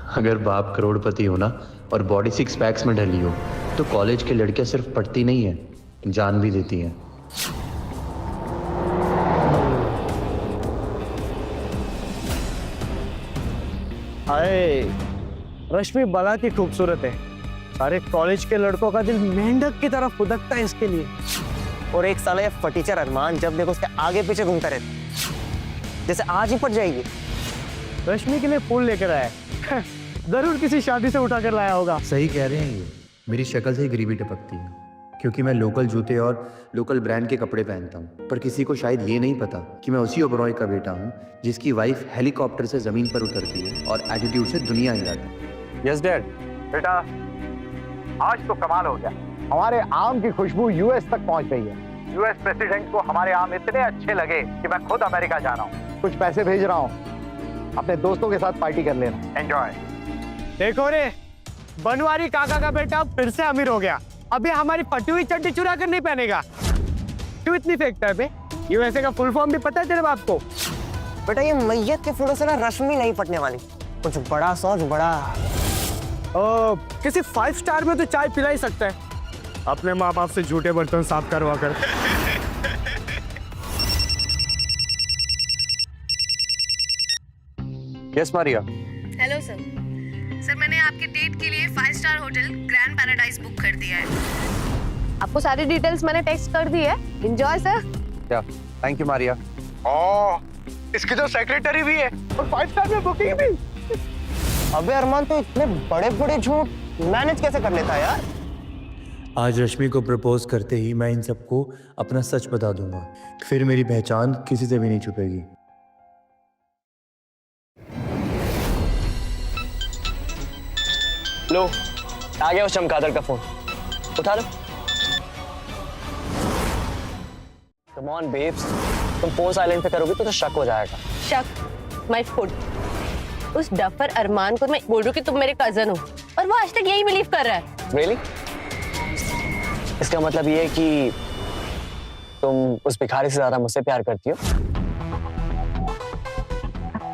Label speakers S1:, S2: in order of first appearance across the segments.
S1: अगर बाप करोड़पति हो ना और बॉडी सिक्स पैक्स में ढली हो तो कॉलेज की लड़कियां सिर्फ पढ़ती नहीं है, जान भी देती हैं।
S2: हाय, रश्मि बलात ही खूबसूरत है। सारे कॉलेज के लड़कों का दिल मेंढक की तरफ फुदकता है इसके लिए।
S3: और एक साला ये फटीचर अरमान जब देखो उसके आगे पीछे घूमता रहता, जैसे आज ही पट जाएगी।
S2: रश्मि के लिए फूल लेकर आया है। जरूर किसी शादी से उठा कर लाया होगा।
S1: सही कह रहे हैं ये, मेरी शक्ल से ही गरीबी टपकती है क्योंकि मैं लोकल जूते और लोकल ब्रांड के कपड़े पहनता हूँ। पर किसी को शायद ये नहीं पता कि मैं उसी ओबरॉय का बेटा हूँ जिसकी वाइफ हेलीकॉप्टर से जमीन पर उतरती है और एटीट्यूड से दुनिया हिलाती है।
S4: Yes dad. बेटा आज तो कमाल हो गया, हमारे आम की खुशबू यूएस तक पहुंच गई है। यूएस प्रेसिडेंट को हमारे आम इतने अच्छे लगे कि मैं खुद अमेरिका जा रहा हूँ। कुछ पैसे भेज रहा हूँ, अपने दोस्तों के साथ पार्टी कर लेना। एंजॉय।
S2: देखो रे, बनवारी काका का बेटा फिर से अमीर हो गया। अभी हमारी फटी हुई चड्डी चुरा कर नहीं पहनेगा। क्यों इतनी फेंकता है बे? यूएसए का फुल फॉर्म भी पता है तेरे बाप को?
S3: बेटा ये मैयत के फूलों से ना रश्मि नहीं पटने वाली। कुछ बड़ा सोच बड़ा।
S2: किसी 5 स्टार में तो चाय पिला ही सकता है, अपने माँ बाप से झूठे बर्तन साफ करवा कर।
S4: Yes Maria.
S5: Hello sir. Sir मैंने आपके डेट के लिए 5 star hotel grand paradise book कर दिया है। आपको सारी डिटेल्स मैंने टेक्स्ट कर दी है। Enjoy sir.
S4: या थैंक यू मारिया।
S2: इसकी तो सेक्रेटरी भी है और 5 स्टार में बुकिंग भी।
S3: अबे अरमान तो इतने बड़े बड़े झूठ मैनेज कैसे कर लेता है यार?
S1: आज रश्मि को प्रपोज करते ही मैं इन सबको अपना सच बता दूंगा, फिर मेरी पहचान किसी से भी नहीं छुपेगी।
S3: लो, आ गया उस चमगादड़ का फोन, उठा लो। कम ऑन बेब्स, तुम फोन साइलेंट पे करोगी तो शक हो जाएगा।
S5: शक माय फुट। उस डफर अरमान को मैं बोल रही हूँ कि तुम मेरे कजन हो और वो आज तक यही बिलीव कर रहा है।
S3: Really? इसका मतलब ये है कि तुम उस भिखारी से ज्यादा मुझसे प्यार करती हो?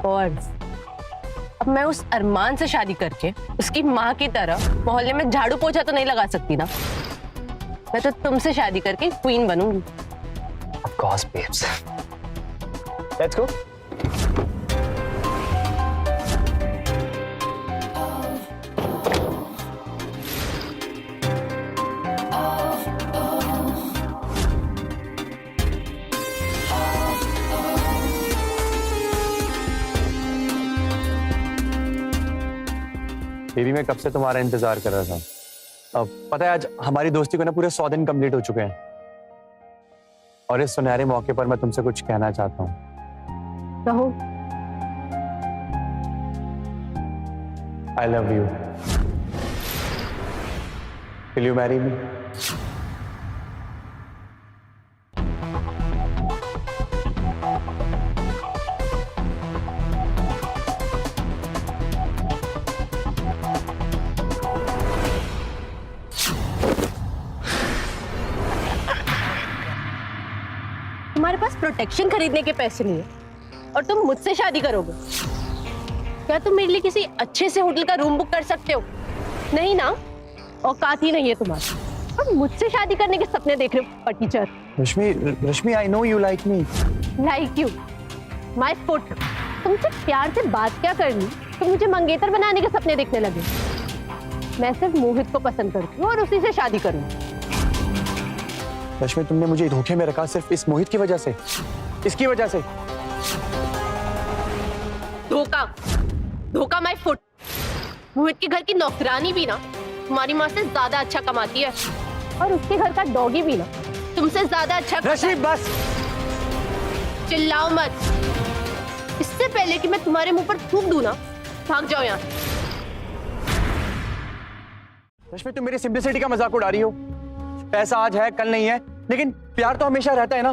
S5: Course. अब मैं उस अरमान से शादी करके उसकी माँ की तरह मोहल्ले में झाड़ू पोछा तो नहीं लगा सकती ना। मैं तो तुमसे शादी करके क्वीन बनूंगी।
S3: Of course, babes. Let's go.
S4: Baby मैं कब से तुम्हारा इंतजार कर रहा था। अब पता है आज हमारी दोस्ती को ना पूरे 100 दिन कंप्लीट हो चुके हैं और इस सुनहरे मौके पर मैं तुमसे कुछ कहना चाहता हूँ।
S5: कहो।
S4: I love you. Will you marry me?
S5: तुम्हारे पास प्रोटेक्शन खरीदने के पैसे नहीं है और तुम मुझसे शादी करोगे? क्या तुम मेरे लिए किसी अच्छे से होटल का रूम बुक कर सकते हो? नहीं ना, औकात ही नहीं है तुम्हारी। और मुझसे शादी करने के सपने देख रहे हो teacher.
S4: Rashmi I know you like me.
S5: Like you my foot. तुमसे प्यार से बात क्या करनी तो मुझे मंगेतर बनाने के सपने देखने लगे। मैं सिर्फ मोहित को पसंद करती हूँ और उसी से शादी करूंगी।
S4: रश्मि तुमने मुझे धोखे में रखा सिर्फ इस मोहित की वजह से, इसकी वजह से।
S5: धोखा धोखा माय फुट। मोहित के घर की नौकरानी भी ना तुम्हारी माँ से ज्यादा अच्छा कमाती है और उसके घर का डॉगी भी ना तुमसे ज्यादा अच्छा।
S2: रश्मि बस,
S5: चिल्लाओ मत। इससे पहले कि मैं तुम्हारे मुंह पर थूक दूं ना, भाग जाओ यहाँ।
S4: रश्मि तुम मेरी सिंप्लिसिटी का मजाक उड़ा रही हो। पैसा आज है कल नहीं है, लेकिन प्यार तो हमेशा रहता है ना,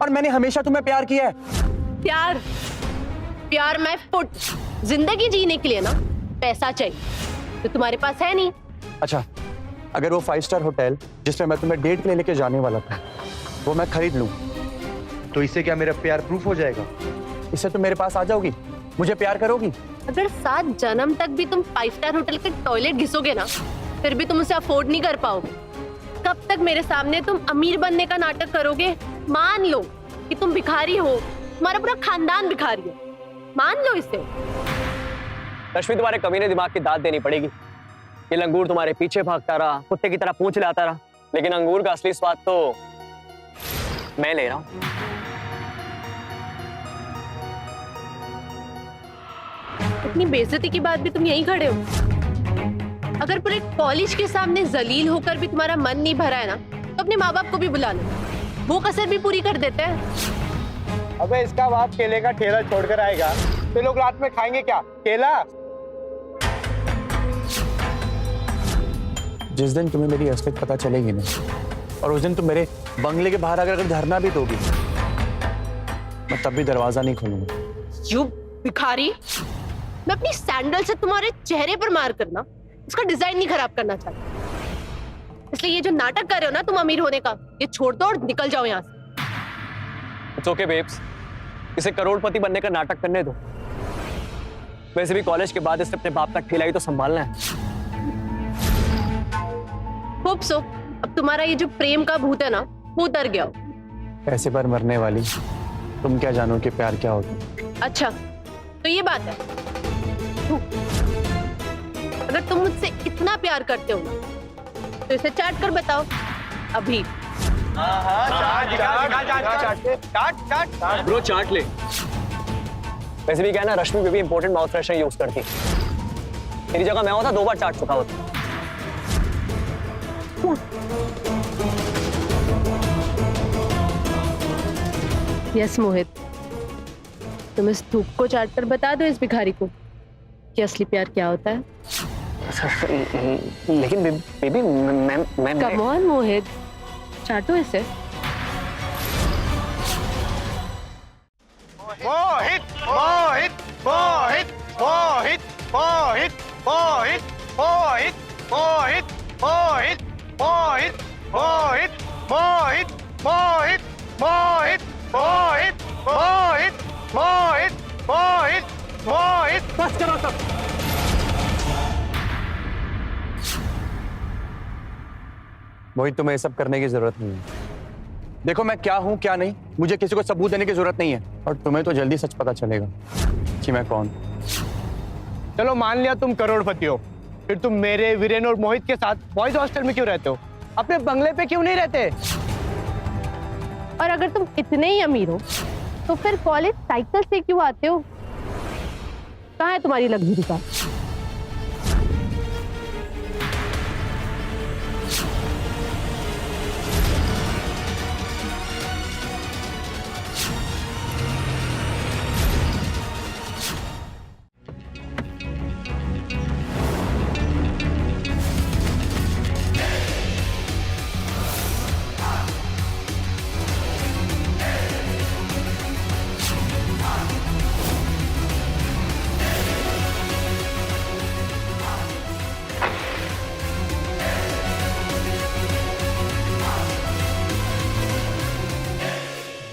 S4: और मैंने हमेशा तुम्हें प्यार किया है।
S5: प्यार प्यार मैं फुट। जिंदगी जीने के लिए ना पैसा चाहिए, तो तुम्हारे पास है नहीं।
S4: अच्छा, अगर वो 5 स्टार होटल जिसमें मैं तुम्हें डेट के लिए लेके जाने वाला था वो मैं खरीद लूं तो इससे क्या मेरा प्यार प्रूफ हो जाएगा? इससे तुम मेरे पास आ जाओगी
S3: मुझे प्यार करोगी?
S5: अगर 7 जन्म तक भी तुम 5 स्टार होटल के टॉयलेट घिसोगे ना, फिर भी तुम उसे अफोर्ड नहीं कर पाओगे। कब तक मेरे सामने तुम अमीर बनने का नाटक करोगे? मान लो कि तुम भिखारी हो, तुम्हारा पूरा खानदान भिखारी है, मान लो इसे।
S3: रश्मि, तुम्हारे कमीने दिमाग की दाद देनी पड़ेगी। ये लंगूर तुम्हारे पीछे भागता रहा, कुत्ते की तरह पूंछ लाता रहा, लेकिन अंगूर का असली स्वाद तो मैं ले रहा हूं।
S5: इतनी बेइज्जती की बात भी तुम यहीं खड़े हो। अगर पूरे कॉलेज के सामने जलील होकर भी तुम्हारा मन नहीं भरा है ना, तो अपने माँ बाप को भी बुला लो, वो कसर भी पूरी कर देते हैं।
S2: अबे इसका बाप केले का ठेला छोड़कर आएगा तो लोग रात में खाएंगे क्या? केला?
S6: जिस दिन तुम्हें मेरी असलियत पता चलेगी ना, और उस दिन तुम मेरे बंगले के बाहर अगर धरना भी दोगी, मैं तब भी दरवाजा नहीं खोलूंगा।
S5: यू भिखारी, मैं अपनी सैंडल से तुम्हारे चेहरे पर मार करना इसका डिजाइन नहीं खराब करना चाहती। इसलिए ये जो नाटक कर रहे हो ना तुम अमीर होने का, ये छोड़ दो और निकल जाओ यहाँ से।
S3: इट्स ओके बेब्स, इसे करोड़पति बनने का नाटक करने दो। वैसे भी कॉलेज के बाद इसे अपने बाप का ठेला ही तो संभालना है।
S5: होप सो अब तुम्हारा ये जो प्रेम का भूत है ना, वो उतर गया हो।
S6: पैसे पर मरने वाली तुम क्या जानो कि प्यार क्या होता है।
S5: अच्छा तो ये बात है। अगर तुम मुझसे इतना प्यार करते हो ना, तो इसे चाट कर बताओ अभी।
S3: ब्रो चाट ले। वैसे भी क्या है ना, Rashmi baby important mouth freshener use करती है। मेरी जगह मैं होता 2 बार चाट चुका होता।
S5: यस मोहित, तुम इस धूप को चाट कर बता दो इस भिखारी को कि असली प्यार क्या होता है।
S3: लेकिन बेबी मैं
S5: कम ऑन मोहित, चाटो इसे।
S2: मोहित मोहित मोहित मोहित मोहित मोहित मोहित मोहित मोहित मोहित मोहित मोहित मोहित मोहित मोहित मोहित मोहित मोहित मोहित।
S3: बस करो सब।
S6: मोहित, तुम्हें ये सब करने की जरूरत नहीं है। देखो मैं क्या हूँ क्या नहीं, मुझे किसी को सबूत देने की जरूरत नहीं है, और तुम्हें तो जल्दी सच पता चलेगा कि मैं कौन।
S2: चलो मान लिया तुम करोड़पति हो, फिर तुम मेरे, वीरेन और मोहित के साथ बॉयज हॉस्टल में क्यों रहते हो? अपने बंगले पे क्यों नहीं रहते?
S5: और अगर तुम इतने ही अमीर हो तो फिर कॉलेज साइकिल से क्यों आते हो? कहाँ है तुम्हारी लग्जरी कार?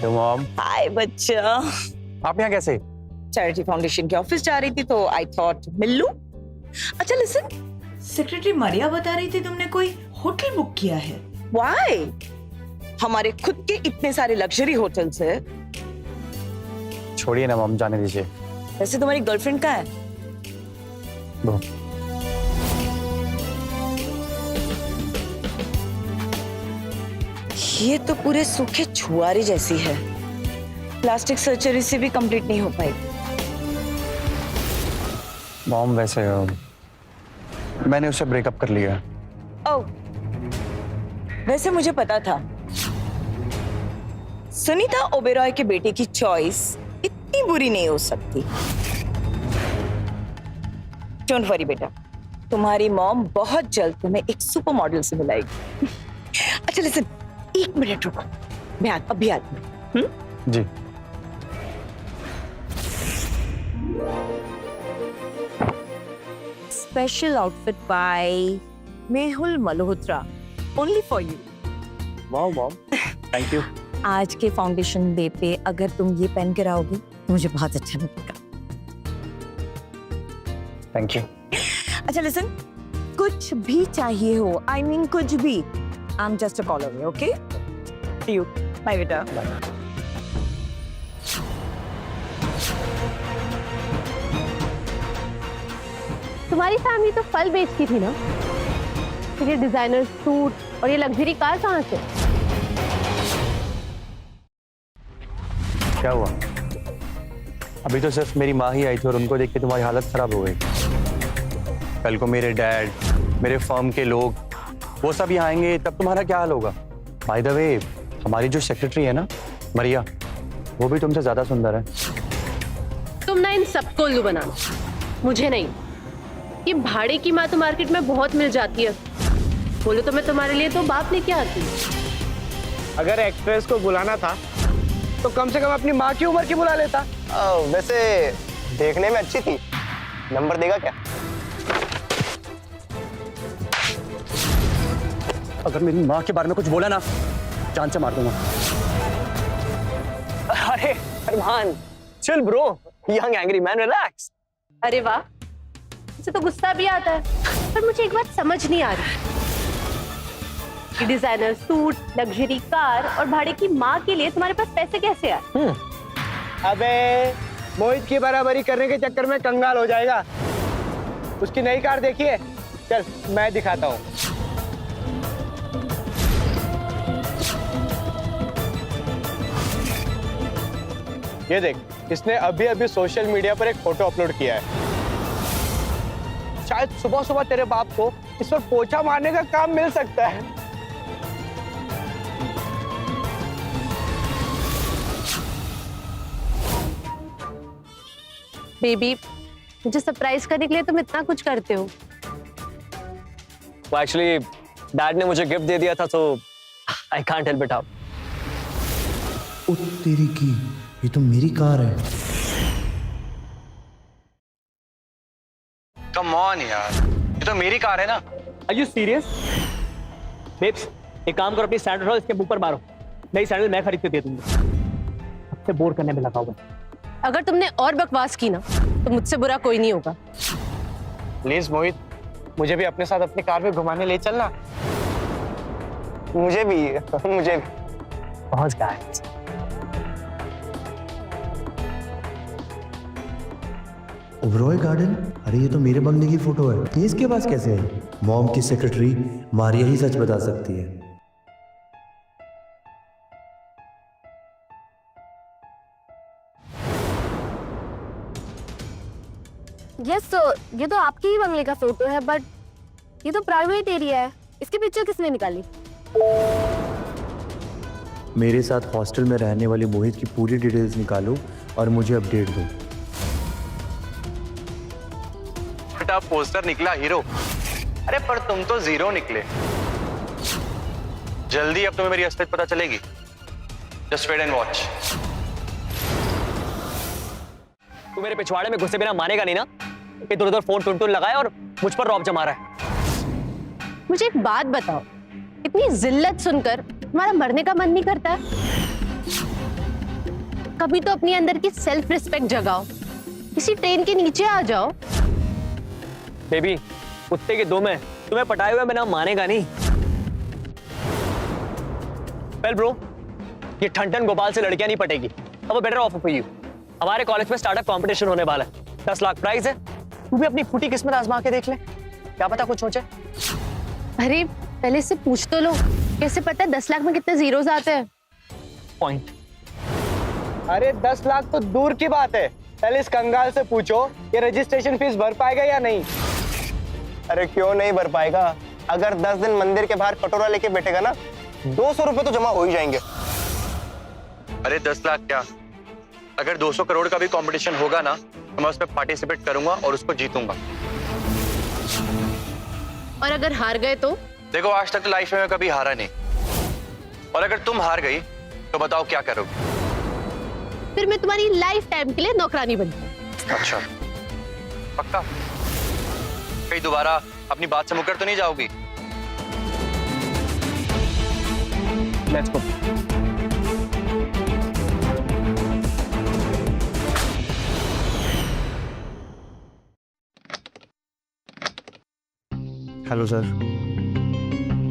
S6: मॉम,
S7: हाय बच्चा।
S6: आप यहाँ कैसे?
S7: चैरिटी फाउंडेशन के ऑफिस जा रही थी तो आई थॉट मिल लूं। अच्छा लिसन,
S8: सेक्रेटरी मारिया बता रही थी तुमने कोई होटल बुक किया है।
S7: व्हाई? हमारे खुद के इतने सारे लग्जरी होटल्स है।
S6: छोड़िए ना मॉम, जाने दीजिए।
S7: वैसे तुम्हारी गर्लफ्रेंड कहाँ है?
S6: वो
S7: ये तो पूरे सूखे छुआरे जैसी है। प्लास्टिक सर्जरी से भी कंप्लीट नहीं हो पाई।
S6: मॉम वैसे मैंने उससे ब्रेकअप कर लिया।
S7: ओह, वैसे मुझे पता था सुनीता ओबेरॉय के बेटे की चॉइस इतनी बुरी नहीं हो सकती। डोंट वरी बेटा, तुम्हारी मॉम बहुत जल्द तुम्हें एक सुपर मॉडल से मिलाएगी। अच्छा लिसन, 1 मिनट रुको, मैं अभी आती हूँ।
S6: जी।
S8: Special outfit by Mehul Malhotra, only for you.
S6: Wow mom, thank you.
S8: आज के फाउंडेशन डे पे अगर तुम ये पहन के रहोगी तो मुझे बहुत अच्छा लगेगा।
S3: Thank you.
S8: अच्छा लिसन, कुछ भी चाहिए हो, आई मीन कुछ भी, I am just a call away, okay? See you, bye बेटा।
S5: तुम्हारी फैमिली तो फल बेचती थी ना, फिर ये डिजाइनर सूट और ये लग्जरी कार कहाँ से?
S6: क्या हुआ? अभी तो सिर्फ मेरी माँ ही आई थी और उनको देख के तुम्हारी हालत खराब हो गई। कल को मेरे डैड, मेरे फर्म के लोग, वो सब यहाँ आएंगे, तब तुम्हारा क्या हाल होगा? बाय द वे, हमारी जो सेक्रेटरी है ना मरिया, वो भी तुमसे ज्यादा सुंदर है।
S5: तुम ना इन सबको उल्लू बनाना, मुझे नहीं। ये भाड़े की माँ तो मार्केट में बहुत मिल जाती है, बोलो तो मैं तुम्हारे लिए तो बाप लेके आती।
S2: अगर एक्ट्रेस को बुलाना था तो कम से कम अपनी माँ की उम्र की बुला लेता।
S3: वैसे देखने में अच्छी थी, नंबर देगा क्या?
S6: अगर मेरी माँ के बारे में कुछ बोला ना, जान से मार दूंगा।
S3: अरे Armaan, chill bro, young angry man, relax.
S5: अरे वाह, मुझे तो गुस्सा भी आता है, पर मुझे एक बात समझ नहीं आ रही। ये डिजाइनर सूट, लग्जरी कार और भाड़े की माँ के लिए तुम्हारे पास पैसे कैसे आए?
S2: अबे मोहित की बराबरी करने के चक्कर में कंगाल हो जाएगा। उसकी नई कार देखिए, चल मैं दिखाता हूँ। ये देख, इसने अभी अभी सोशल मीडिया पर एक फोटो अपलोड किया है। शायद सुबह सुबह तेरे बाप को इस पर पोछा मारने का काम मिल सकता है।
S5: बेबी, मुझे सरप्राइज करने के लिए तुम इतना कुछ करते हो।
S3: वो एक्चुअली डैड ने मुझे गिफ्ट दे दिया था, तो I can't help it out.
S1: ओ तेरी की, ये तो मेरी कार है।
S6: कम ऑन यार, ये तो मेरी कार है ना।
S3: Are you serious? बेब्स, एक काम करो, अपनी सैंडल उठाओ, इसके ऊपर मारो। नई सैंडल मैं खरीद के दे दूंगा। अब से बोर करने में लगा हुआ है।
S5: अगर तुमने और बकवास की ना, तो मुझसे बुरा कोई नहीं होगा।
S2: प्लीज मोहित, मुझे भी अपने साथ अपनी कार में घुमाने ले चलना।
S3: मुझे भी पहुंच गया।
S1: ओबरॉय गार्डन? अरे ये तो मेरे बंगले की फोटो है, ये इसके पास कैसे है? मॉम की सेक्रेटरी मारिया ही सच बता सकती है।
S9: यस तो ये तो आपके ही बंगले का फोटो है, बट ये तो प्राइवेट एरिया है, इसकी पिक्चर किसने निकाली?
S1: मेरे साथ हॉस्टल में रहने वाले मोहित की पूरी डिटेल्स निकालो और मुझे अपडेट दो।
S6: बेटा पोस्टर निकला हीरो, अरे पर तुम तो जीरो निकले। जल्दी अब तुम्हें मेरी असलियत पता चलेगी। Just wait and watch.
S3: तू मेरे पिछवाड़े में घुसे बिना मानेगा नहीं ना? इधर उधर फोन टुन लगाए और मुझ पर रौब जमा रहा है।
S5: मुझे एक बात बताओ, इतनी जिल्लत सुनकर तुम्हारा मरने का मन नहीं करता? कभी तो अपने अंदर की सेल्फ रिस्पेक्ट जगाओ, किसी ट्रेन के नीचे आ जाओ।
S3: बेबी, कुत्ते के दो में तुम्हें पटाए हुए बिना मानेगा नहीं। वेल ब्रो, ये ठंडन गोपाल से लड़कियां नहीं पटेगी। अब बेटर ऑफर फॉर यू। हमारे कॉलेज में स्टार्टअप कंपटीशन होने वाला है, 10 लाख प्राइस है। तू भी अपनी फूटी किस्मत आजमा के देख ले, क्या पता कुछ सोचे।
S5: अरे पहले इससे पूछ तो लो, कैसे पता है 10 लाख में कितने जीरोस आते हैं?
S3: पॉइंट।
S2: अरे 10 लाख तो दूर की बात है, पहले इस कंगाल से पूछो ये रजिस्ट्रेशन फीस भर पाएगा या नहीं।
S10: अरे क्यों नहीं भर पाएगा? अगर 10 दिन मंदिर के बाहर कटोरा लेके बैठेगा ना, 200 रुपए तो जमा हो ही जाएंगे।
S6: अरे 10 लाख क्या, अगर 200 करोड़ का भी कंपटीशन होगा ना, तो मैं उसमें पार्टिसिपेट करूंगा और उसको जीतूंगा।
S5: और अगर हार गए तो?
S6: देखो आज तक तो लाइफ में मैं कभी हारा नहीं, और अगर तुम हार गई तो बताओ क्या करोगे?
S5: फिर मैं तुम्हारी लाइफ टाइम के लिए नौकरानी बनती।
S6: अच्छा पक्का? कहीं दोबारा अपनी बात से मुकर तो नहीं जाओगी?
S3: Let's go.
S1: हेलो सर,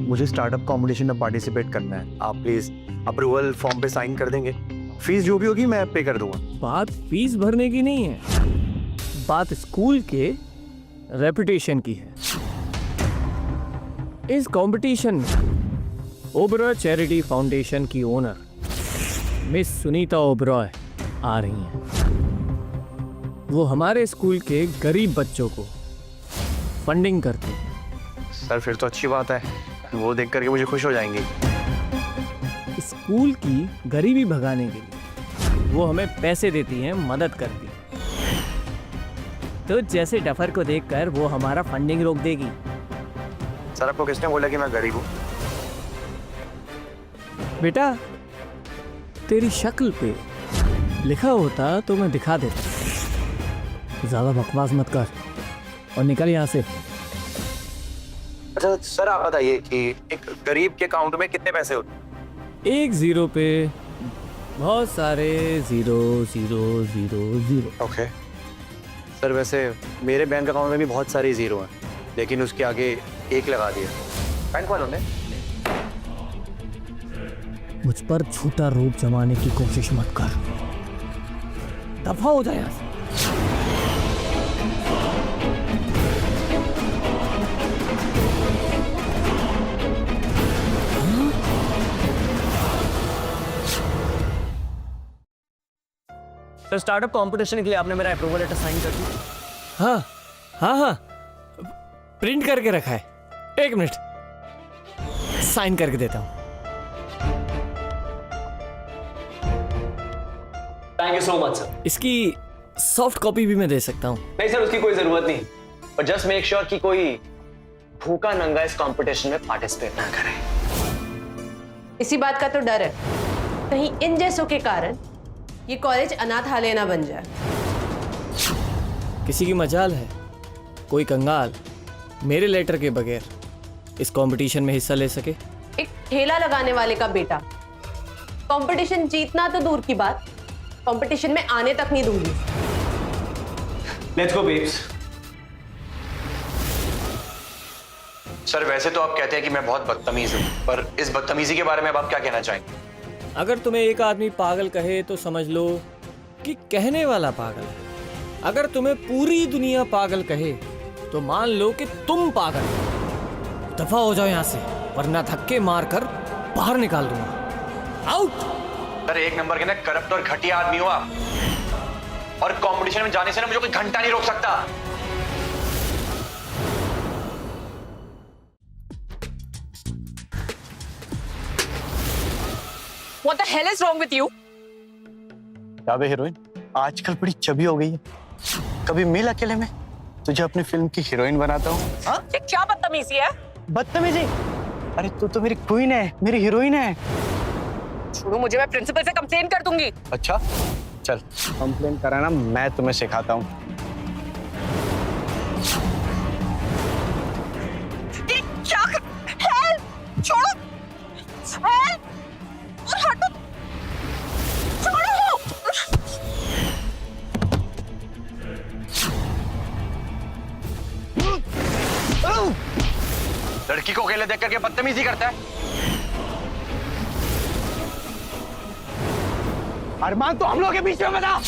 S1: मुझे स्टार्टअप कॉम्पिटिशन में पार्टिसिपेट करना है। आप प्लीज अप्रूवल फॉर्म पे साइन कर देंगे। फीस जो भी होगी मैं पे कर दूंगा।
S2: बात फीस भरने की नहीं है, बात स्कूल के रेपुटेशन की है। इस कंपटीशन में ओबरॉय चैरिटी फाउंडेशन की ओनर मिस सुनीता ओबरॉय आ रही हैं। वो हमारे स्कूल के गरीब बच्चों को फंडिंग करती है।
S1: सर फिर तो अच्छी बात है, वो देख करके मुझे खुश हो जाएंगी।
S2: स्कूल की गरीबी भगाने के लिए वो हमें पैसे देती हैं, मदद करती हैं। तो जैसे डफर को देखकर वो हमारा फंडिंग रोक देगी।
S1: सर आपको किसने बोला कि मैं गरीब हूँ?
S2: बेटा, तेरी शक्ल पे लिखा होता तो मैं दिखा देता। ज्यादा बकवास मत कर और निकल यहाँ से।
S1: अच्छा सर आप बताइए कि एक गरीब के अकाउंट में कितने पैसे होते हैं?
S2: एक जीरो पे बहुत सारे zero zero zero zero.
S1: Okay sir, वैसे मेरे बैंक अकाउंट में भी बहुत सारे जीरो हैं, लेकिन उसके आगे एक लगा दिया बैंक वालों ने।
S2: मुझ पर झूठा रूप जमाने की कोशिश मत कर, दफा हो जाए यहाँ से।
S3: सर स्टार्टअप कंपटीशन के लिए आपने मेरा अप्रूवल लेटर साइन कर दिया?
S2: हाँ हाँ हाँ, प्रिंट करके रखा है। एक मिनट, साइन करके देता हूँ।
S3: Thank you so much sir.
S2: इसकी सॉफ्ट कॉपी भी मैं दे सकता हूँ।
S3: नहीं सर, उसकी कोई जरूरत नहीं, पर जस्ट मेक श्योर कि कोई भूखा नंगा इस कंपटीशन में पार्टिसिपेट ना करे।
S5: इसी बात का तो डर है, कहीं इन जैसों के कारण ये कॉलेज अनाथालय ना बन जाए।
S2: किसी की मजाल है कोई कंगाल मेरे लेटर के बगैर इस कंपटीशन में हिस्सा ले सके।
S5: एक ठेला लगाने वाले का बेटा कंपटीशन जीतना तो दूर की बात, कंपटीशन में आने तक नहीं दूंगी।
S3: Let's go babes.
S6: सर वैसे तो आप कहते हैं कि मैं बहुत बदतमीज हूँ, पर इस बदतमीजी के बारे में अब आप क्या कहना चाहेंगे?
S2: अगर तुम्हें एक आदमी पागल कहे तो समझ लो कि कहने वाला पागल है। अगर तुम्हें पूरी दुनिया पागल कहे तो मान लो कि तुम पागल हो। दफा हो जाओ यहाँ से, वरना धक्के मारकर बाहर निकाल दूंगा। आउट।
S6: सर एक नंबर के ना करप्ट और घटिया आदमी हो आप, और कंपटीशन में जाने से ना मुझे कोई घंटा नहीं रोक सकता।
S7: What the hell is wrong with you?
S10: क्या बे हीरोइन, आजकल बड़ी चबी हो गई है। कभी मिल अकेले में, तुझे अपनी फिल्म की हीरोइन बनाता हूँ।
S7: ये क्या बदतमीजी है?
S10: बदतमीजी? अरे तू तो मेरी क्वीन है, मेरी हीरोइन है।
S7: छोड़ो मुझे, मैं प्रिंसिपल से कंप्लेन कर दूंगी।
S10: अच्छा चल, कंप्लेन कराना मैं तुम्हें सिखाता हूँ।
S7: क्या कर? हेल्प! छोड़ो! हेल्प! और हटो! छोड़ो!
S6: लड़की को अकेले देख करके बदतमीजी करता है।
S10: अरमान तो हम लोग के बीच में बता।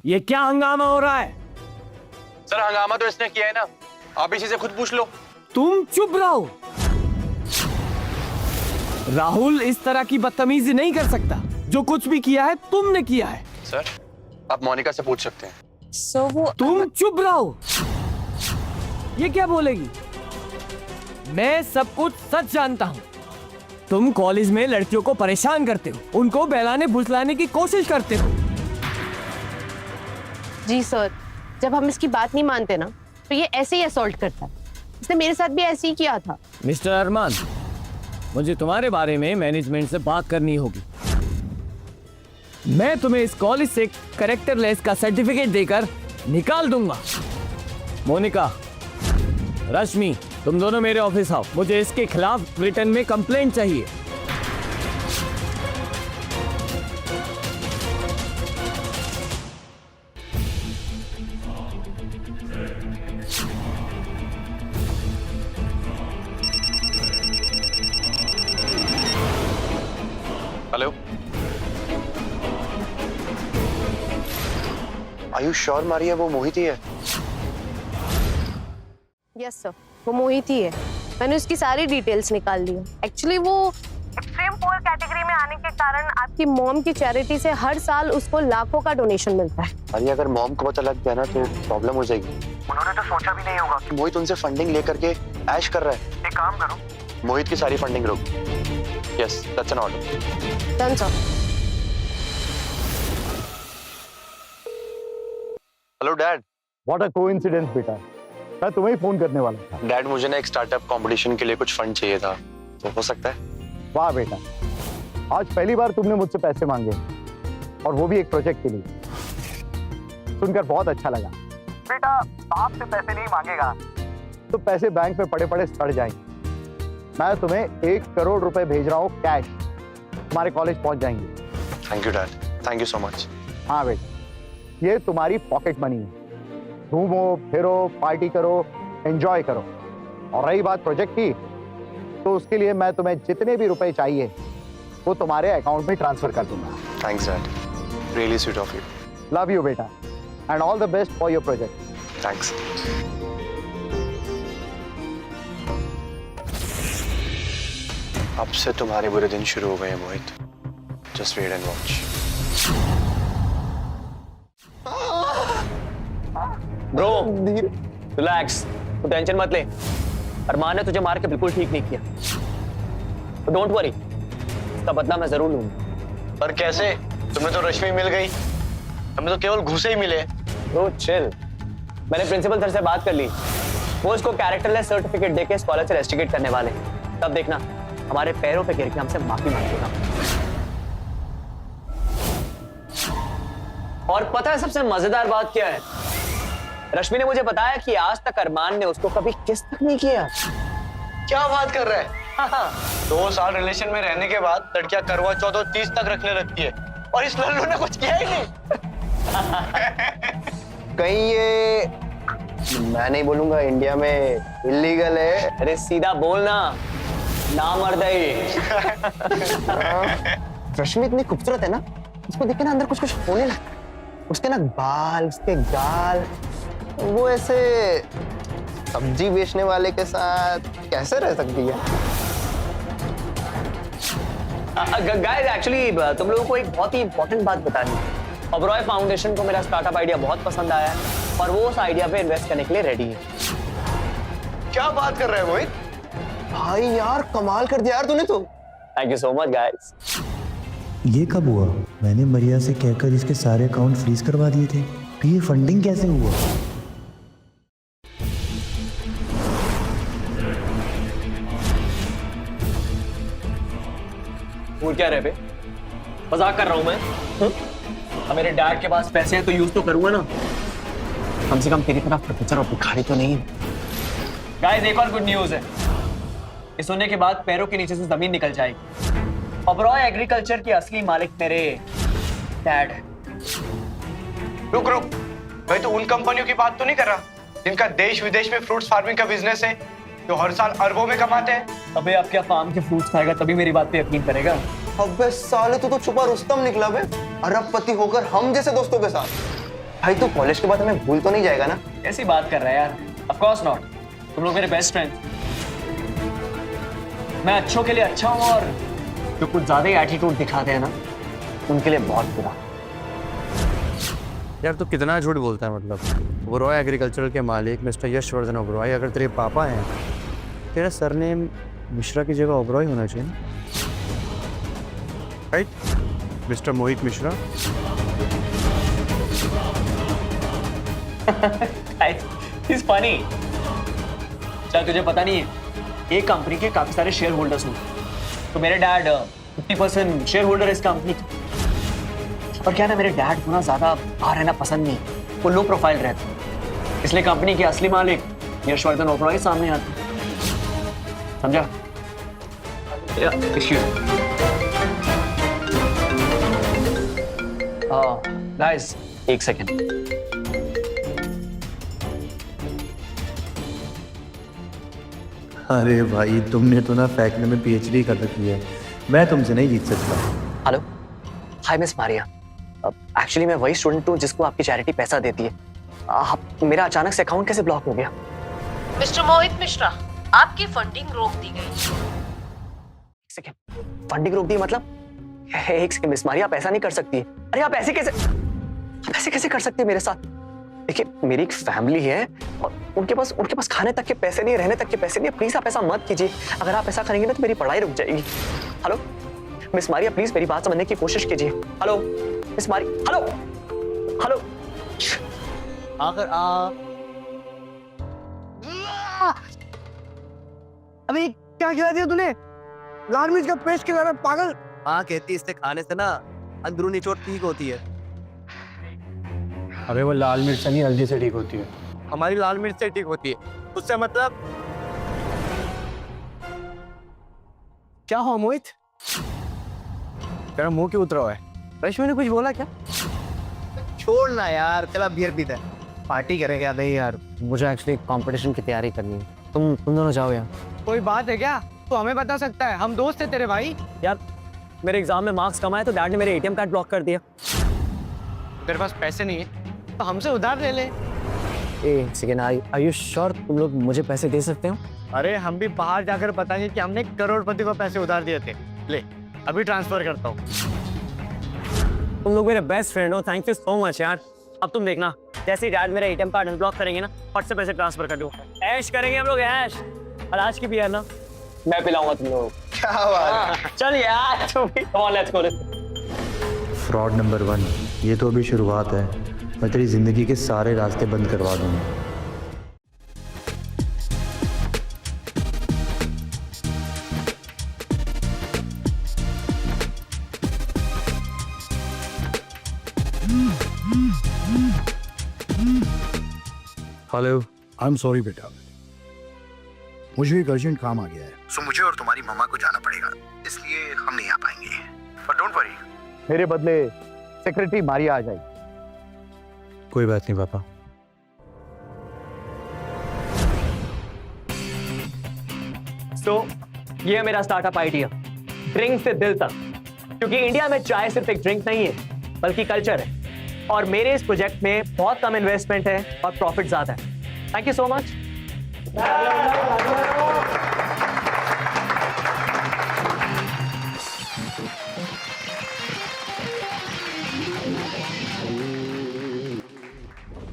S2: ये क्या हंगामा हो रहा है?
S6: सर हंगामा तो इसने किया है ना, आप इसी से खुद पूछ लो।
S2: तुम चुप रहो। राहुल इस तरह की बदतमीजी नहीं कर सकता। जो कुछ भी किया है तुमने किया है।
S6: सर आप मोनिका से पूछ सकते हैं।
S7: So वो
S2: तुम चुप रहो। ये क्या बोलेगी? मैं सब कुछ सच जानता हूं। तुम कॉलेज में लड़कियों को परेशान करते हो, उनको बहलाने फुसलाने की कोशिश करते हो।
S5: जी सर, जब हम इसकी बात नहीं मानते ना तो ये ऐसे ही असॉल्ट करता है। इसने मेरे साथ भी ऐसे ही किया था।
S2: मिस्टर अरमान, मुझे तुम्हारे बारे में मैनेजमेंट से बात करनी होगी। मैं तुम्हें इस कॉलेज से कैरेक्टरलेस का सर्टिफिकेट देकर निकाल दूंगा। मोनिका, रश्मि, तुम दोनों मेरे ऑफिस आओ। मुझे इसके खिलाफ रिटर्न में कंप्लेंट चाहिए।
S6: हेलो, आयुष श्योर मारिया वो मोहित ही है?
S5: यस सर, वो मोहित ही है। मैंने उसकी सारी डिटेल्स निकाल ली है। एक्चुअली वो एक्सट्रीम पुअर कैटेगरी में आने के कारण आपकी मॉम की चैरिटी से हर साल उसको लाखों का डोनेशन मिलता है।
S6: अरे अगर मॉम को पता लग गया ना तो प्रॉब्लम हो जाएगी।
S4: उन्होंने तो सोचा भी नहीं होगा।
S6: मोहित उनसे फंडिंग लेकर के ऐश कर रहा है।
S4: एक काम करो,
S6: मोहित की सारी फंडिंग रोक। Yes, that's an order.
S5: Done sir.
S6: Hello dad.
S4: What a coincidence बेटा, मैं तुम्हें ही फोन करने वाला था।
S6: डैड मुझे ना एक स्टार्टअप कंपटीशन के लिए कुछ फंड चाहिए था, तो हो सकता है?
S4: वाह बेटा, आज पहली बार तुमने मुझसे पैसे मांगे और वो भी एक प्रोजेक्ट के लिए। सुनकर बहुत अच्छा लगा। बेटा बाप से पैसे नहीं मांगेगा तो पैसे बैंक में पड़े पड़े सड़ जाएंगे। मैं तुम्हें 1 करोड़ रुपए भेज रहा हूँ कैश, तुम्हारे कॉलेज पहुंच जाएंगे।
S6: Thank you dad, thank you so much.
S4: हाँ बेटा, ये तुम्हारी पॉकेट मनी है। घूमो फिरो, पार्टी करो, एंजॉय करो। और रही बात प्रोजेक्ट की, तो उसके लिए मैं तुम्हें जितने भी रुपए चाहिए वो तुम्हारे अकाउंट में ट्रांसफर कर दूंगा।
S6: Thanks dad, really sweet of you.
S4: Love you बेटा and all the best for your project.
S6: Thanks. अब से तुम्हारे बुरे दिन शुरू हो गए हैं Mohit. Just wait and watch.
S3: Bro relax, तू टेंशन मत ले। अरमान ने तुझे मार के बिल्कुल ठीक नहीं किया। डोंट वरी, इसका बदला मैं जरूर लूंगा।
S10: पर कैसे? तुम्हें तो रश्मि मिल गई, हमें तो केवल घूसे ही मिले।
S3: ब्रो चिल, मैंने प्रिंसिपल सर से बात कर ली। वो इसको कैरेक्टरलेस सर्टिफिकेट देके इस कॉलेज से रेस्टिकेट करने वाले। तब देखना हमारे पैरों पे गिर के हमसे माफी मांगेगा। और पता है सबसे मजेदार बात क्या है? रश्मि ने मुझे बताया कि आज तक अरमान ने उसको कभी किस तक नहीं किया।
S10: क्या बात कर रहा है? 2 साल रिलेशन में रहने के बाद लड़कियां करवा चौथ और 30 तक रखने लगती है, और इस लल्लू ने कुछ किया ही नहीं। कहीं ये, मैं नहीं बोलूंगा, इंडिया में इलीगल है?
S3: अरे सीधा बोलना, नामर्दई।
S10: रश्मि इतनी खूबसूरत है ना, उसको देख के ना अंदर कुछ कुछ होने लगता है। उसके ना बाल, उसके गाल, वो ऐसे सब्जी बेचने वाले के साथ कैसे रह सकती है?
S3: गाइस एक्चुअली तुम लोगों को एक बहुत ही इंपॉर्टेंट बात बतानी है। ओबरॉय फाउंडेशन को मेरा स्टार्टअप आइडिया बहुत पसंद आया है और वो उस आइडिया पे इन्वेस्ट करने के लिए रेडी है।
S10: क्या बात कर रहे हैं मोहित? भाई यार कमाल कर दिया यार तूने तो।
S3: Thank you so much guys.
S1: ये कब हुआ? मैंने मरिया से कहकर इसके सारे अकाउंट फ्रीज करवा दिए थे, तो ये फंडिंग कैसे हुआ?
S3: वो क्या रहे बे? मजाक कर रहा हूं मैं। अब मेरे डैड के पास पैसे हैं तो यूज तो करूंगा ना। कम से कम तेरी तरह प्रोफेसर और भिखारी तो नहीं। गाइस एक और गुड न्यूज है। ये सुनने के बाद पैरों के नीचे से जमीन निकल जाएगी। ओबरॉय एग्रीकल्चर के असली मालिक मेरे डैड है।
S10: रुक रुक, भाई तो उन कंपनियों की बात तो नहीं कर रहा जिनका देश विदेश में फ्रूट्स फार्मिंग का बिजनेस है, जो हर साल अरबों में कमाते हैं?
S3: अबे आप क्या फार्म के फ्रूट्स खाएगा तभी मेरी बात पे यकीन करेगा?
S10: अबे साले तू तो छुपा रुस्तम निकला बे, अरबपति होकर हम जैसे दोस्तों के साथ। भाई तू कॉलेज के बाद हमें भूल तो नहीं जाएगा ना?
S3: ऐसी बात कर रहा है यार। ऑफ कोर्स नॉट, तुम लोग मेरे बेस्ट फ्रेंड। मैं अच्छों के लिए अच्छा हूं और जो कुछ ज्यादा ही एटीट्यूड दिखाते हैं ना, उनके लिए बहुत बुरा।
S6: यार तो कितना झूठ बोलता है। मतलब ओबरॉय एग्रीकल्चर के मालिक मिस्टर यशवर्धन ओबरॉय अगर तेरे पापा हैं, तेरा सरनेम मिश्रा की जगह ओबरॉय होना चाहिए ना, राइट मिस्टर मोहित मिश्रा?
S3: He's funny। चल तुझे पता नहीं है, एक कंपनी के काफी सारे शेयर होल्डर्स होते हैं। तो मेरे डैड 50% शेयर होल्डर है इस कंपनी के। और क्या ना, मेरे डैड को ना ज्यादा बाहर रहना पसंद नहीं, वो लो प्रोफाइल रहते हैं। इसलिए कंपनी के असली मालिक यशवर्धन ओबरॉय सामने आते हैं। समझा? गाइस एक सेकेंड।
S1: अरे भाई तुमने तो ना फेंकने में पीएचडी कर रखी है, मैं तुमसे नहीं जीत सकता।
S3: Hello, hi miss Maria. Actually मैं वही स्टूडेंट हूँ जिसको आपकी चैरिटी पैसा देती है। मेरा अचानक से अकाउंट कैसे ब्लॉक हो गया?
S5: मिस्टर मोहित मिश्रा, आपकी फंडिंग रोक दी गई।
S3: सेकेंड, फंडिंग रोक दी मतलब? एक सेकेंड मिस मारिया, आप ऐसा नहीं कर सकती है। अरे आप ऐसे कैसे कर सकती है मेरे साथ? देखिए, मेरी एक फैमिली है और उनके पास खाने तक के पैसे नहीं, रहने तक के पैसे नहीं। प्लीज आप ऐसा मत कीजिए। अगर आप ऐसा करेंगे ना तो मेरी पढ़ाई रुक जाएगी। हेलो मिस मारिया, प्लीज मेरी बात समझने की कोशिश कीजिए। Hello miss Maria, hello.
S10: आकर
S2: अबे क्या खिला दिया तूने? लाल मिर्च का पेस्ट खिला रहा पागल।
S10: हाँ, कहती इससे खाने से ना अंदरूनी चोट ठीक होती है।
S6: अबे वो लाल मिर्च नहीं, हल्दी से ठीक होती है।
S10: हमारी लाल मिर्च से ठीक होती है, उससे मतलब
S2: क्या हो मोहित?
S10: तेरा मुंह क्यों उतरा हुआ है?
S2: रश्मि ने कुछ बोला क्या?
S10: छोड़ना यार, चला बियर पीते हैं, पार्टी करेंगे।
S3: नहीं यार, मुझे एक्चुअली कंपटीशन की तैयारी करनी है। तुम दोनों जाओ यार।
S2: कोई बात है क्या? तो हमें बता सकता है, हम दोस्त है तेरे भाई।
S3: यार मेरे एग्जाम में मार्क्स कम आए तो डैड ने मेरे एटीएम कार्ड ब्लॉक कर दिया।
S2: तेरे पास पैसे नहीं है तो हमसे उधार ले ले।
S3: एक सेकेंड, आर यू श्योर तुम लोग मुझे पैसे दे सकते हो?
S2: अरे हम भी बाहर जाकर बताएंगे कि हमने करोड़पति को पैसे उधार दिए थे। ले अभी ट्रांसफर करता हूँ।
S3: तुम लोग मेरे बेस्ट फ्रेंड हो, थैंक यू सो मच यार। अब तुम देखना, जैसे ही डैड मेरा एटीएम कार्ड अनब्लॉक करेंगे ना, फट से पैसे ट्रांसफर कर दो। ऐश करेंगे हम लोग, ऐश। और आज की भी है ना, मैं पिलाऊंगा तुम लोग।
S10: क्या बात है?
S3: चल यार, तुम भी come on, let's go.
S1: Fraud number 1, ये तो अभी शुरुआत है। मैं तेरी जिंदगी के सारे रास्ते बंद करवा दूंगा। हेलो।
S11: आई एम सॉरी बेटा, मुझे एक अर्जेंट काम आ गया है, सो मुझे और तुम्हारी मम्मा को जाना पड़ेगा, इसलिए हम नहीं आ पाएंगे। पर डोंट वरी,
S4: मेरे बदले सेक्रेटरी मारिया आ जाएगी।
S6: कोई बात नहीं पापा।
S3: सो ये है मेरा स्टार्टअप आइडिया, ड्रिंक से दिल तक। क्योंकि इंडिया में चाय सिर्फ एक ड्रिंक नहीं है बल्कि कल्चर है। और मेरे इस प्रोजेक्ट में बहुत कम इन्वेस्टमेंट है और प्रॉफिट ज्यादा है। Thank you so much.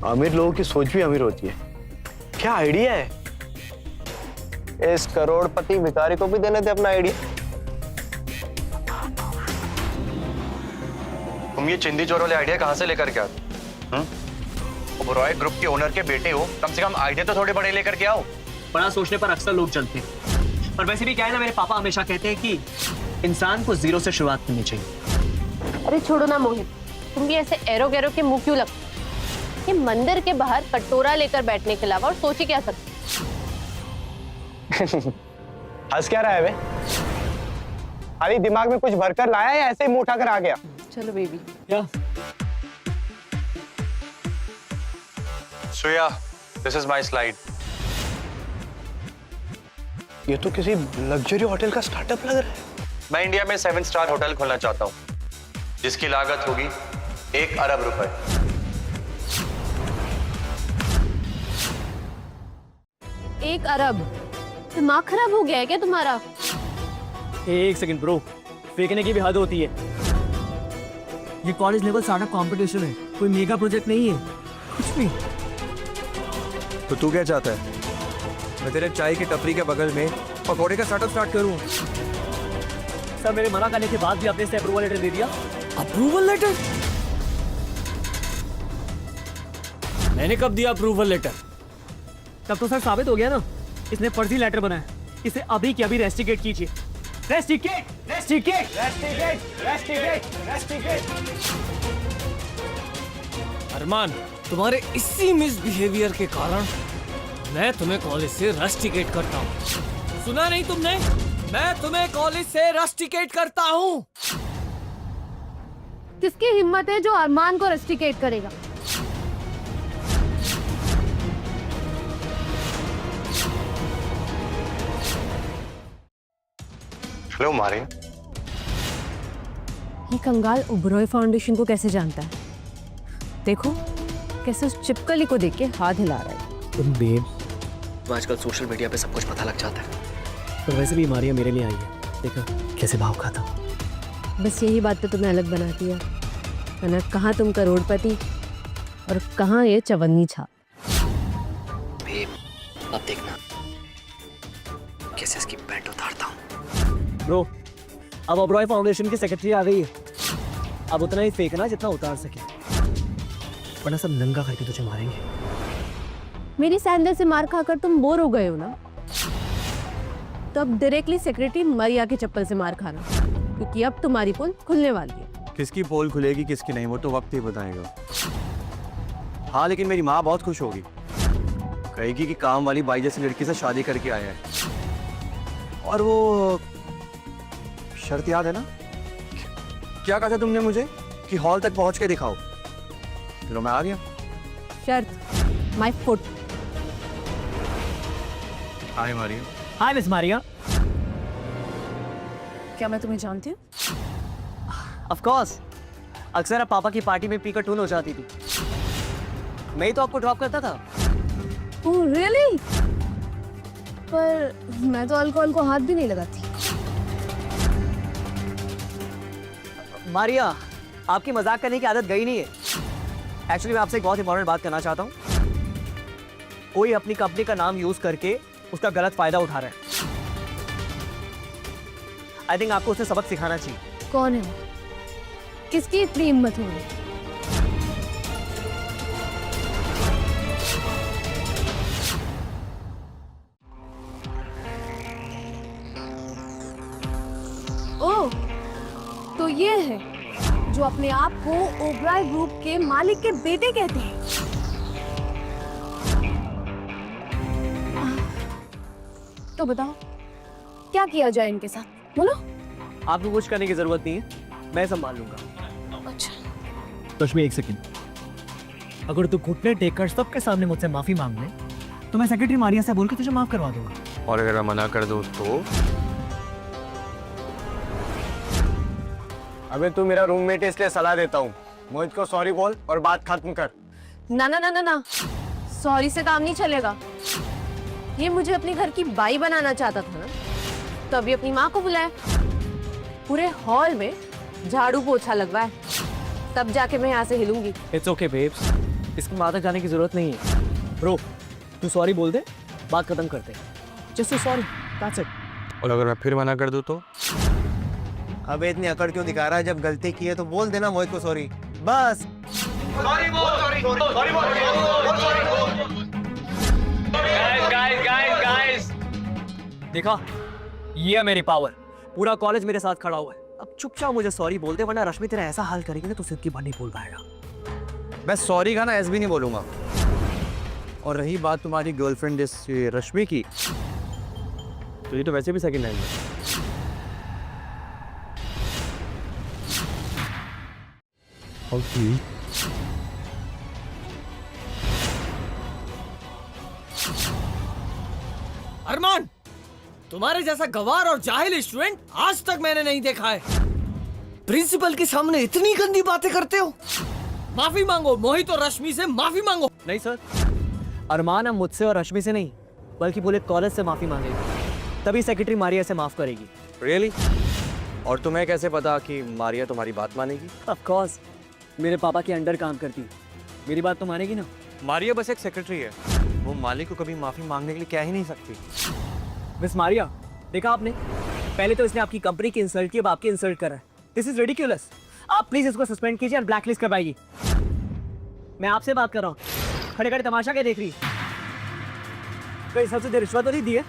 S10: अमीर लोगों की सोच भी अमीर होती है। क्या आइडिया है? इस करोड़पति भिखारी को भी देने थे अपना आइडिया।
S6: तुम ये चिंदी चोर वाले आइडिया कहाँ से लेकर के आते? ओबरॉय ग्रुप के ओनर के बेटे हो, कम से कम आइडिया तो थोड़े बड़े लेकर के आओ।
S3: बड़ा सोचने पर अक्सर लोग चलते हैं। पर वैसे भी क्या है ना, मेरे पापा हमेशा कहते हैं कि इंसान को जीरो से शुरुआत करनी चाहिए।
S5: अरे छोड़ो ना मोहित, तुम भी ऐसे एरो गैरो के मुंह क्यों लगते? ये मंदिर के बाहर कटोरा लेकर बैठने के अलावा और सोच ही क्या सकते?
S10: हंस क्या रहा है बे? खाली दिमाग में कुछ भरकर लाया या ऐसे ही मुंह उठाकर आ गया?
S5: चलो बेबी।
S3: क्या?
S6: So yeah, this is my slide.
S10: ये तो किसी लग्जरी होटल का स्टार्टअप लग रहा है।
S6: मैं इंडिया में 7 स्टार होटल खोलना चाहता हूँ, जिसकी लागत होगी 1 अरब रुपए।
S9: 1 अरब? दिमाग खराब हो गया है क्या तुम्हारा?
S3: एक सेकंड ब्रो, फेंकने की भी हद होती है। ये कॉलेज लेवल स्टार्टअप कंपटीशन है, कोई मेगा प्रोजेक्ट नहीं है, कुछ भी।
S6: तो तू क्या चाहता है? मैं तेरे चाय की टपरी के बगल में पकौड़े का स्टार्टअप स्टार्ट करूं?
S3: सर मेरे मना करने के बाद भी आपने इसे अप्रूवल लेटर दे दिया।
S2: Approval letter? मैंने कब दिया अप्रूवल लेटर?
S3: तब तो सर साबित हो गया ना, इसने फर्जी लेटर बनाया। इसे अभी के अभी रेस्टिकेट कीजिए। Rusticate, rusticate, rusticate, rusticate, rusticate.
S2: Armaan, तुम्हारे इसी मिसबिहेवियर के कारण मैं तुम्हें कॉलेज से रस्टिकेट करता हूँ। सुना नहीं तुमने? मैं तुम्हें कॉलेज से रस्टिकेट करता हूँ।
S9: किसकी हिम्मत है जो अरमान को रस्टिकेट करेगा?
S6: हेलो मारिया,
S5: ये कंगाल ओबरॉय फाउंडेशन को कैसे जानता है? देखो कैसे उस चिपकली को देख के हाथ हिला रहा है।
S2: तुम बेब,
S3: तो आजकल सोशल मीडिया पे सब कुछ पता लग जाता है।
S2: पर वैसे भी मारिया मेरे लिए आई है, देखा कैसे भाव खाता।
S5: बस यही बात तो तुम्हें अलग बनाती है, वरना कहाँ तुम करोड़पति और कहाँ ये चवन्नी छाप।
S3: बेब अब देखना कैसे इसकी पैंट उतारता हूँ।
S2: ब्रो, अब ओबरॉय फाउंडेशन की सेक्रेटरी आ गई है, अब उतना ही फेंकना जितना उतार सके, वरना सब नंगा करके तुझे मारेंगे।
S5: मेरी सैंडल से मार खाकर तुम बोर हो गए हो ना, तो अब डायरेक्टली सेक्रेटरी मारिया के चप्पल से मार खाना, क्योंकि अब तुम्हारी पोल खुलने वाली है।
S6: किसकी पोल खुलेगी किसकी नहीं वो तो वक्त ही बताएगा। हाँ लेकिन मेरी माँ बहुत खुश होगी, कहेगी कि काम वाली बाई जैसी लड़की से शादी करके आया है। और वो शर्त याद है ना, क्या कहा था तुमने मुझे कि हॉल तक पहुंच के दिखाओ? चलो मैं आ गया।
S5: शर्त my foot.
S6: Hi Maria.
S2: Hi miss Maria.
S8: क्या मैं तुम्हें जानती हूँ?
S2: ऑफ कोर्स, अक्सर आप पापा की पार्टी में पीकर टून हो जाती थी। मैं ही तो आपको ड्रॉप करता था।
S9: Oh really? पर मैं तो अल्कोहल को हाथ भी नहीं लगाती।
S2: मारिया, आपकी मजाक करने की आदत गई नहीं है। एक्चुअली मैं आपसे एक बहुत इंपॉर्टेंट बात करना चाहता हूँ। कोई अपनी कंपनी का नाम यूज करके उसका गलत फायदा उठा रहा है। आई थिंक आपको उसे सबक सिखाना चाहिए।
S9: कौन है वो? किसकी इतनी हिम्मत होगी? ओह, तो ये है जो अपने आप को ओबराय ग्रुप के मालिक के बेटे कहते हैं। तो बताओ क्या किया जाए इनके साथ, बोलो।
S2: आपको कुछ करने की जरूरत नहीं है, मैं संभाल लूंगा।
S9: अच्छा,
S2: रश्मि एक सेकंड, अगर तू घुटने टेककर सबके सामने मुझसे माफी मांग ले तो मैं सेक्रेटरी मारिया से बोल के तुझे माफ करवा दूंगा।
S6: और अगर मैं मना कर दूं तो? अबे तू मेरा रूममेट है इसलिए सलाह देता हूँ, मोहित को सॉरी बोल और बात खत्म कर।
S5: ना ना ना ना ना, सॉरी से काम नहीं चलेगा। ये मुझे अपने घर की बाई बनाना चाहता था ना, तो अभी अपनी माँ को बुलाया, पूरे हॉल में झाड़ू पोछा लगवाए, तब जाके मैं यहाँ से हिलूंगी।
S2: इट्स ओके बेब्स, इसकी वहां तक जाने की जरूरत नहीं है। ब्रो, तू सॉरी बोल दे, बात खत्म करते। Just sorry, that's it.
S6: और अगर मैं फिर मना कर दूं तो?
S10: अबे इतनी अकड़ क्यों दिखा रहा है? जब गलती की है तो बोल देना मोहित को सॉरी, बस।
S2: देखा, ये है मेरी पावर। पूरा कॉलेज मेरे साथ खड़ा हुआ है। अब चुपचाप मुझे सॉरी बोल दे, वरना रश्मि तेरा ऐसा हाल करेगी ना तो सिर्फ की बात नहीं बोल पाएगा।
S6: मैं सॉरी का ना ऐसे भी नहीं बोलूंगा। और रही बात तुम्हारी गर्लफ्रेंड इस रश्मि की, तो ये तो वैसे भी सेकंड हैंड है।
S2: अरमान, तुम्हारे जैसा गवार और जाहिल स्टूडेंट आज तक मैंने नहीं देखा है। प्रिंसिपल के सामने इतनी गंदी बातें करते हो। माफी मांगो, मोहित और रश्मि से माफी मांगो। नहीं सर, अरमान अब मुझसे और रश्मि से नहीं बल्कि पूरे कॉलेज से माफी मांगेगी, तभी सेक्रेटरी मारिया से माफ करेगी।
S6: रियली? और तुम्हें कैसे पता कि मारिया तुम्हारी बात मानेगी?
S2: ऑफ कोर्स, मेरे पापा के अंडर काम करती है, मेरी बात तो मानेगी ना।
S6: मारिया बस एक सेक्रेटरी है, वो मालिक को कभी माफी मांगने के लिए कह ही नहीं सकती।
S2: मिस मारिया, देखा आपने, पहले तो इसने आपकी कंपनी की इंसल्ट की, अब आपकी इंसल्ट कर रहा है। This is ridiculous. आप प्लीज इसको सस्पेंड कीजिए और ब्लैकलिस्ट करवाइए। मैं आपसे बात कर रहा हूँ, खड़े खड़े तमाशा क्या देख रही है? कोई सबसे देर रिश्वत तो नहीं दी है?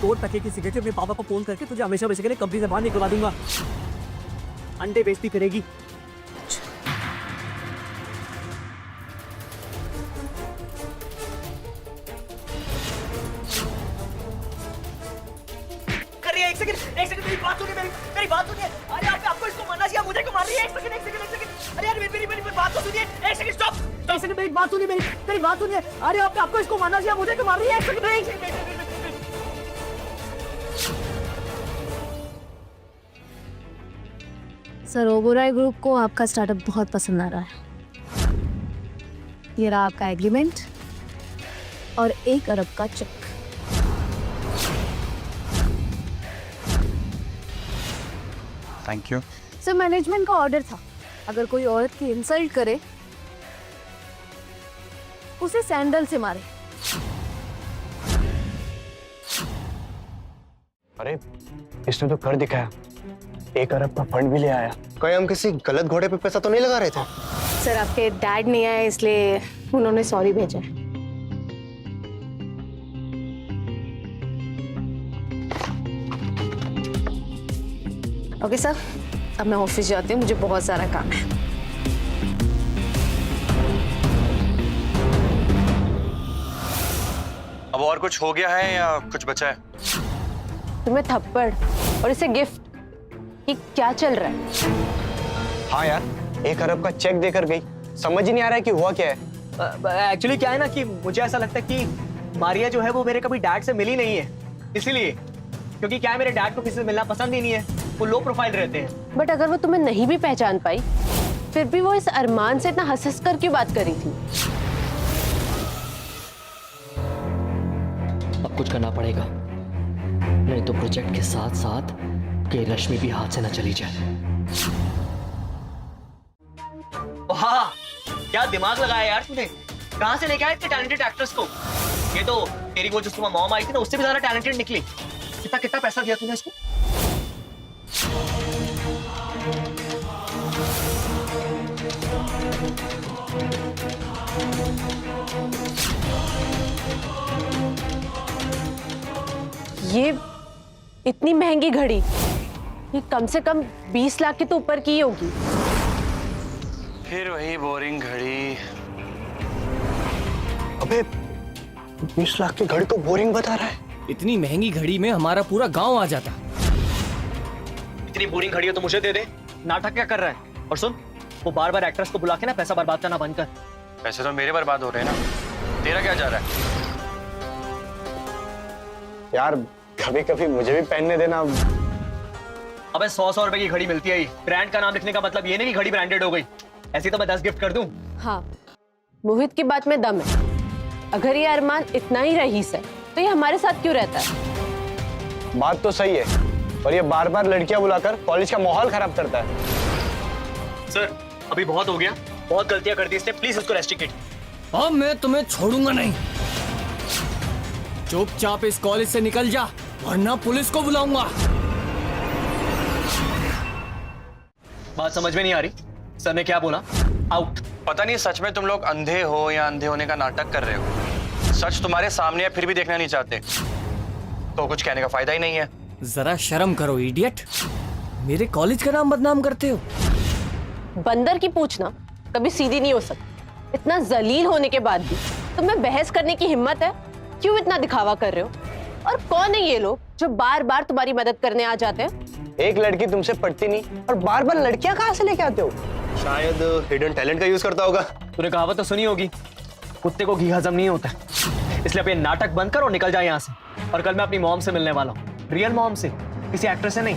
S2: कोर्ट तक की सिगरेट अपने पापा को फोन करके तुझे हमेशा हमेशा के लिए कंपनी से बाहर निकलवा दूंगा। अंडे बेचती फिरेगी। एक सेकंड मेरी बात सुनिए, मेरी बात सुनिए। अरे आपको इसको मारना चाहिए, मुझे क्यों मार रही है? एक सेकंड। अरे यार मेरी बात तो सुनिए। एक सेकंड स्टॉप। एक सेकंड मेरी बात सुनिए, मेरी बात सुनिए। अरे आपको इसको मारना चाहिए, मुझे क्यों मार रही है? एक सेकंड।
S9: सर ओबेरॉय ग्रुप को आपका स्टार्टअप बहुत पसंद आ रहा है। ये रहा आपका एग्रीमेंट और 1 अरब का cheque.
S6: Thank you.
S9: Sir management का ऑर्डर था, अगर कोई औरत की इंसल्ट करे उसे सैंडल से मारे।
S10: अरे इसने तो कर दिखाया, 1 अरब का फंड भी ले आया। कहीं हम किसी गलत घोड़े पे पैसा तो नहीं लगा रहे थे?
S5: सर आपके डैड नहीं आए इसलिए उन्होंने सॉरी भेजा है। ओके सर, अब मैं ऑफिस जाती हूँ, मुझे बहुत सारा काम है।
S6: अब और कुछ हो गया है या कुछ बचा है?
S5: तुम्हें थप्पड़ और इसे गिफ्ट, ये क्या चल रहा है?
S10: हाँ यार, 1 अरब का चेक देकर गई, समझ ही नहीं आ रहा है कि हुआ क्या है।
S3: एक्चुअली क्या है ना कि मुझे ऐसा लगता है कि मारिया जो है वो मेरे कभी डैड से मिली नहीं है, इसीलिए। क्योंकि क्या है, मेरे डैड को किसी से मिलना पसंद ही नहीं है, वो लो प्रोफाइल रहते हैं।
S5: बट अगर वो तुम्हें नहीं भी पहचान पाई, फिर भी वो इस अरमान से इतना हंस कर क्यों बात करी थी?
S3: अब कुछ करना पड़ेगा, नहीं तो प्रोजेक्ट के साथ साथ के रश्मि भी हाथ से न चली जाए। हाँ, क्या दिमाग लगाया यार तूने, कहां से लेके आए इतने टैलेंटेड एक्ट्रेस को? ये तो तेरी वो जो सुबह मॉम आई थी ना, उससे भी ज्यादा टैलेंटेड निकली। कितना कितना पैसा दिया तूने इसको?
S5: ये इतनी महंगी घड़ी, ये कम से कम 20 लाख के तो ऊपर की ही होगी।
S6: फिर वही बोरिंग घड़ी।
S10: अबे 20 लाख की घड़ी को बोरिंग बता रहा है।
S2: इतनी महंगी घड़ी में हमारा पूरा गांव आ जाता।
S3: इतनी बोरिंग घड़ी हो तो मुझे दे दे, नाटक क्या कर रहा है? और सुन, वो बार बार एक्ट्रेस को बुला के ना पैसा बर्बाद करना बंद कर।
S6: पैसे तो मेरे बर्बाद हो रहे हैं ना, तेरा क्या जा रहा है?
S10: यार कभी कभी मुझे भी पहनने देना।
S3: अबे 100 रुपए की घड़ी मिलती है, ब्रांड का नाम लिखने का मतलब ये नहीं कि घड़ी ब्रांडेड हो गई। ऐसी तो मैं 10 गिफ्ट कर दूं।
S5: हाँ, मोहित की बात में दम है। अगर ये अरमान इतना ही रईस है तो ये हमारे साथ क्यों रहता है?
S10: बात तो सही है, और ये बार बार लड़कियां बुलाकर कॉलेज का माहौल खराब करता है।
S3: सर अभी बहुत हो गया, बहुत गलतियां कर दी इसने, प्लीज इसको रेस्ट्रिक्ट।
S2: अब मैं तुम्हें छोड़ूंगा नहीं, चुपचाप इस कॉलेज से निकल जा वरना पुलिस को बुलाऊंगा।
S3: बात समझ में नहीं आ रही, सर ने क्या बोला? आउट।
S6: पता नहीं सच में तुम लोग अंधे हो या अंधे होने का नाटक कर रहे हो। सच तुम्हारे सामने है फिर भी देखना नहीं चाहते, तो कुछ कहने का फायदा ही नहीं है।
S2: जरा शर्म करो इडियट, मेरे कॉलेज का नाम बदनाम करते हो।
S5: बंदर की पूछना कभी सीधी नहीं हो सकती। इतना जलील होने के बाद भी तुम्हें बहस करने की हिम्मत है? क्यों इतना दिखावा कर रहे हो? और कौन है ये लोग जो बार बार तुम्हारी मदद करने आ जाते हैं?
S10: एक लड़की तुमसे पटती नहीं और बार बार लड़कियां कहाँ से लेके आते हो? शायद हिडन टैलेंट का यूज करता होगा।
S3: तूने कहावत तो सुनी होगी, कुत्ते को घी हजम नहीं होता। इसलिए अब ये नाटक बंद कर और निकल जा यहाँ से। और कल मैं अपनी मॉम से मिलने वाला हूँ, रियल मॉम से, किसी एक्ट्रेस से नहीं।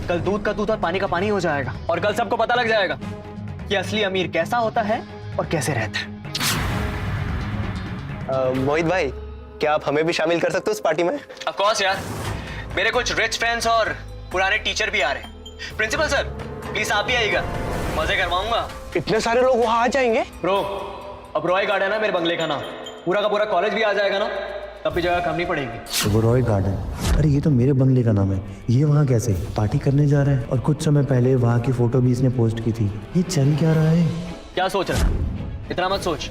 S3: कल दूध का दूध और पानी का पानी हो जाएगा, और कल सबको पता लग जाएगा कि असली अमीर कैसा होता है और कैसे रहता है।
S10: मोहित भाई, क्या आप हमें भी शामिल कर सकते हो इस पार्टी में?
S3: ऑफ कोर्स यार, मेरे कुछ रिच फ्रेंड्स और पुराने टीचर भी आ रहे हैं। प्रिंसिपल सर प्लीज आप भी आइएगा, मजे करवाऊंगा।
S10: इतने सारे लोग वहां आ जाएंगे?
S3: ब्रो, अब रॉय गार्डन है मेरे बंगले का नाम, पूरा का पूरा कॉलेज भी आ जाएगा ना, तब भी जगह कम नहीं पड़ेगी।
S1: वो रॉय गार्डन, अरे ये तो मेरे बंगले का नाम है। ये वहाँ कैसे पार्टी करने जा रहा है? और कुछ समय पहले वहाँ की फोटो भी इसने पोस्ट की थी। ये चल क्या रहा है?
S3: क्या सोच रहा है? इतना मत सोच।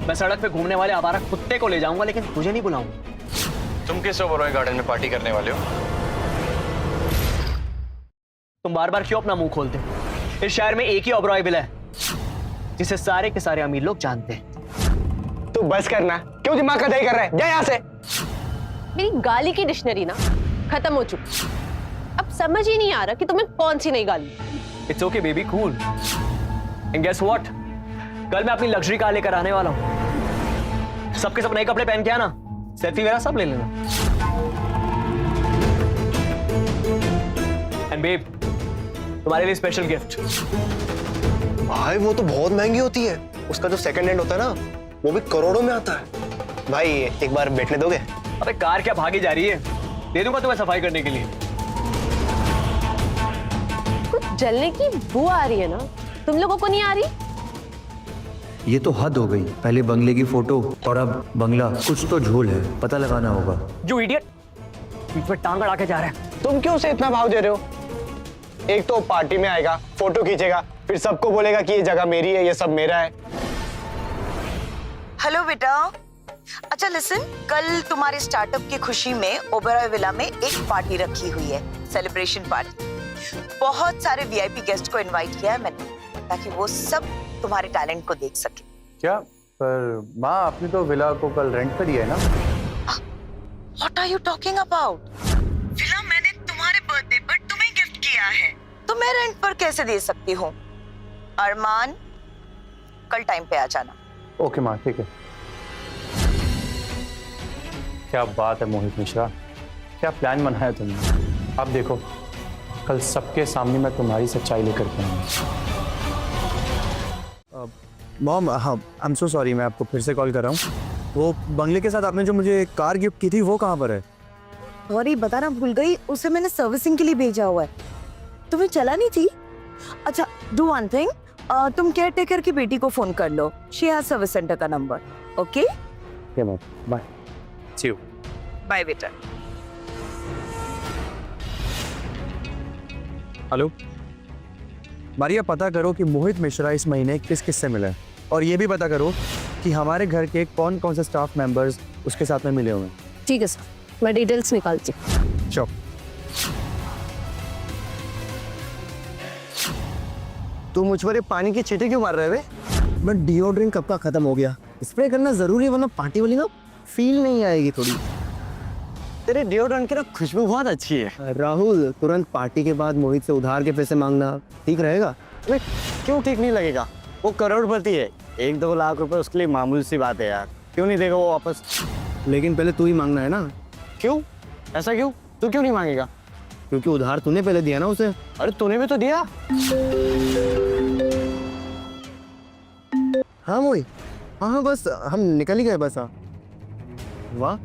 S3: मैं सड़क पे घूमने वाले आवारा कुत्ते को ले जाऊंगा, लेकिन तुझे नहीं बुलाऊंगा।
S6: तुम किस ओबेरॉय गार्डन में पार्टी करने वाले हो?
S3: तुम बार बार क्यों अपना मुंह खोलते हो? इस शहर में एक ही ओबेरॉय विला है जिसे सारे के सारे अमीर लोग जानते हैं।
S10: तू बस करना, क्यों दिमाग का दही कर रहा है? जा यहाँ से।
S5: मेरी गाली की डिक्शनरी ना खत्म हो चुकी। अब समझ ही नहीं आ रहा कि तुम्हें कौन सी नई गाली।
S3: It's okay baby, cool. And guess what, कल मैं अपनी लग्जरी कार लेकर आने वाला हूं। सबके सब नए कपड़े पहन के आना, सेल्फी वगैरह सब ले लेना। एंड बेब, तुम्हारे लिए स्पेशल गिफ्ट।
S10: भाई वो तो बहुत महंगी होती है, उसका जो सेकंड हैंड होता है ना वो भी करोड़ों में आता है। भाई एक बार बैठने दोगे?
S3: अबे कार क्या भागी जा रही है, दे दूंगा तुम्हें सफाई करने के लिए।
S5: कुछ जलने की बू आ रही है ना, तुम लोगों को नहीं आ रही?
S1: ये तो हद हो गई, पहले बंगले की फोटो और अब बंगला। कुछ तो झोल है, पता लगाना होगा।
S3: जो इडियट बीच में टांग अड़ा के जा रहा है।
S10: तुम क्यों उसे इतना भाव दे रहे हो? एक तो पार्टी में आएगा, फोटो खींचेगा, फिर सबको बोलेगा कि ये जगह मेरी है, ये सब मेरा है।
S7: हेलो बेटा। अच्छा लिसन, कल तुम्हारे स्टार्टअप की खुशी में ओबेरॉय विला में एक पार्टी रखी हुई है, सेलिब्रेशन पार्टी। बहुत सारे वीआईपी गेस्ट को इनवाइट किया है मैंने, ताकि वो सब तुम्हारे टैलेंट को देख सके।
S6: क्या? पर माँ, आपने तो विला को कल रेंट पे दिया है ना?
S7: What are you talking about? Villa मैंने तुम्हारे बर्थडे पर तुम्हें गिफ्ट किया है, तो मैं रेंट पर कैसे दे सकती हूँ? अरमान, कल टाइम पे आ जाना।
S6: ओके माँ, ठीक है। क्या बात है मोहित मिश्रा, क्या प्लान बनाया तुमने। अब देखो, कल सबके सामने मैं तुम्हारी सच्चाई लेकर के आऊंगा।
S12: मॉम, हाँ, आई एम सो सॉरी, मैं आपको फिर से कॉल कर रहा हूँ। वो बंगले के साथ आपने जो मुझे कार गिफ्ट की थी, वो कहाँ पर है?
S8: सॉरी, बताना भूल गई, उसे मैंने सर्विसिंग के लिए भेजा हुआ है। तुम्हें चला नहीं थी? अच्छा, डू वन थिंग, तुम केयर टेकर की बेटी को फोन कर लो, शी हैज सर्विस सेंटर का नंबर। Okay
S6: ma'am, bye, see you.
S7: Bye बेटा।
S12: हेलो मारिया, पता करो कि मोहित मिश्रा इस महीने किस किस से मिला है, और ये भी पता करो कि हमारे घर के कौन कौन से स्टाफ मेंबर्स उसके साथ में मिले हुए हैं।
S5: ठीक है सर, मैं डिटेल्स निकालती हूँ।
S12: चलो।
S10: तू मुझ पर ये पानी की छींटे क्यों मार रहे वे?
S12: बट डिओड्रेंट कब का खत्म हो गया, स्प्रे करना जरूरी है, वरना पार्टी वाली ना फील नहीं आएगी थोड़ी।
S10: तेरे डिओड्रेंट की ना खुशबू बहुत अच्छी है।
S12: राहुल, तुरंत पार्टी के बाद मोहित से उधार के पैसे मांगना ठीक रहेगा?
S10: अबे क्यों ठीक नहीं लगेगा? वो करोड़पति है, 1-2 लाख रुपए उसके लिए मामूली सी बात है यार, क्यों नहीं देगा वो वापस?
S12: लेकिन पहले तू ही मांगना है ना।
S10: क्यों? ऐसा क्यों? तू क्यों नहीं मांगेगा?
S12: क्योंकि उधार तूने पहले दिया ना उसे।
S10: अरे तूने भी तो दिया।
S12: हाँ मोहित, हाँ बस हम निकल ही गए बस। हाँ, वाह,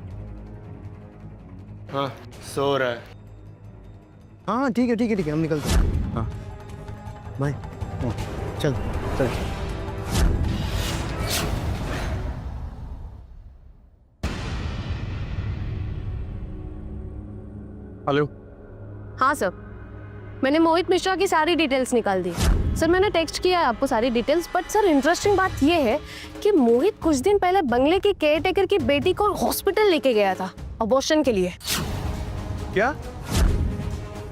S10: हाँ सो रहा है।
S12: हाँ ठीक है ठीक है ठीक है, हम निकलते हैं। हाँ बाय। चल चल।
S6: हेलो।
S9: हाँ सर, मैंने मोहित मिश्रा की सारी डिटेल्स निकाल दी। सर मैंने टेक्स्ट किया है आपको सारी डिटेल्स, बट सर इंटरेस्टिंग बात ये है कि मोहित कुछ दिन पहले बंगले के केयर टेकर की बेटी को हॉस्पिटल लेके गया था अबॉर्शन के लिए।
S12: क्या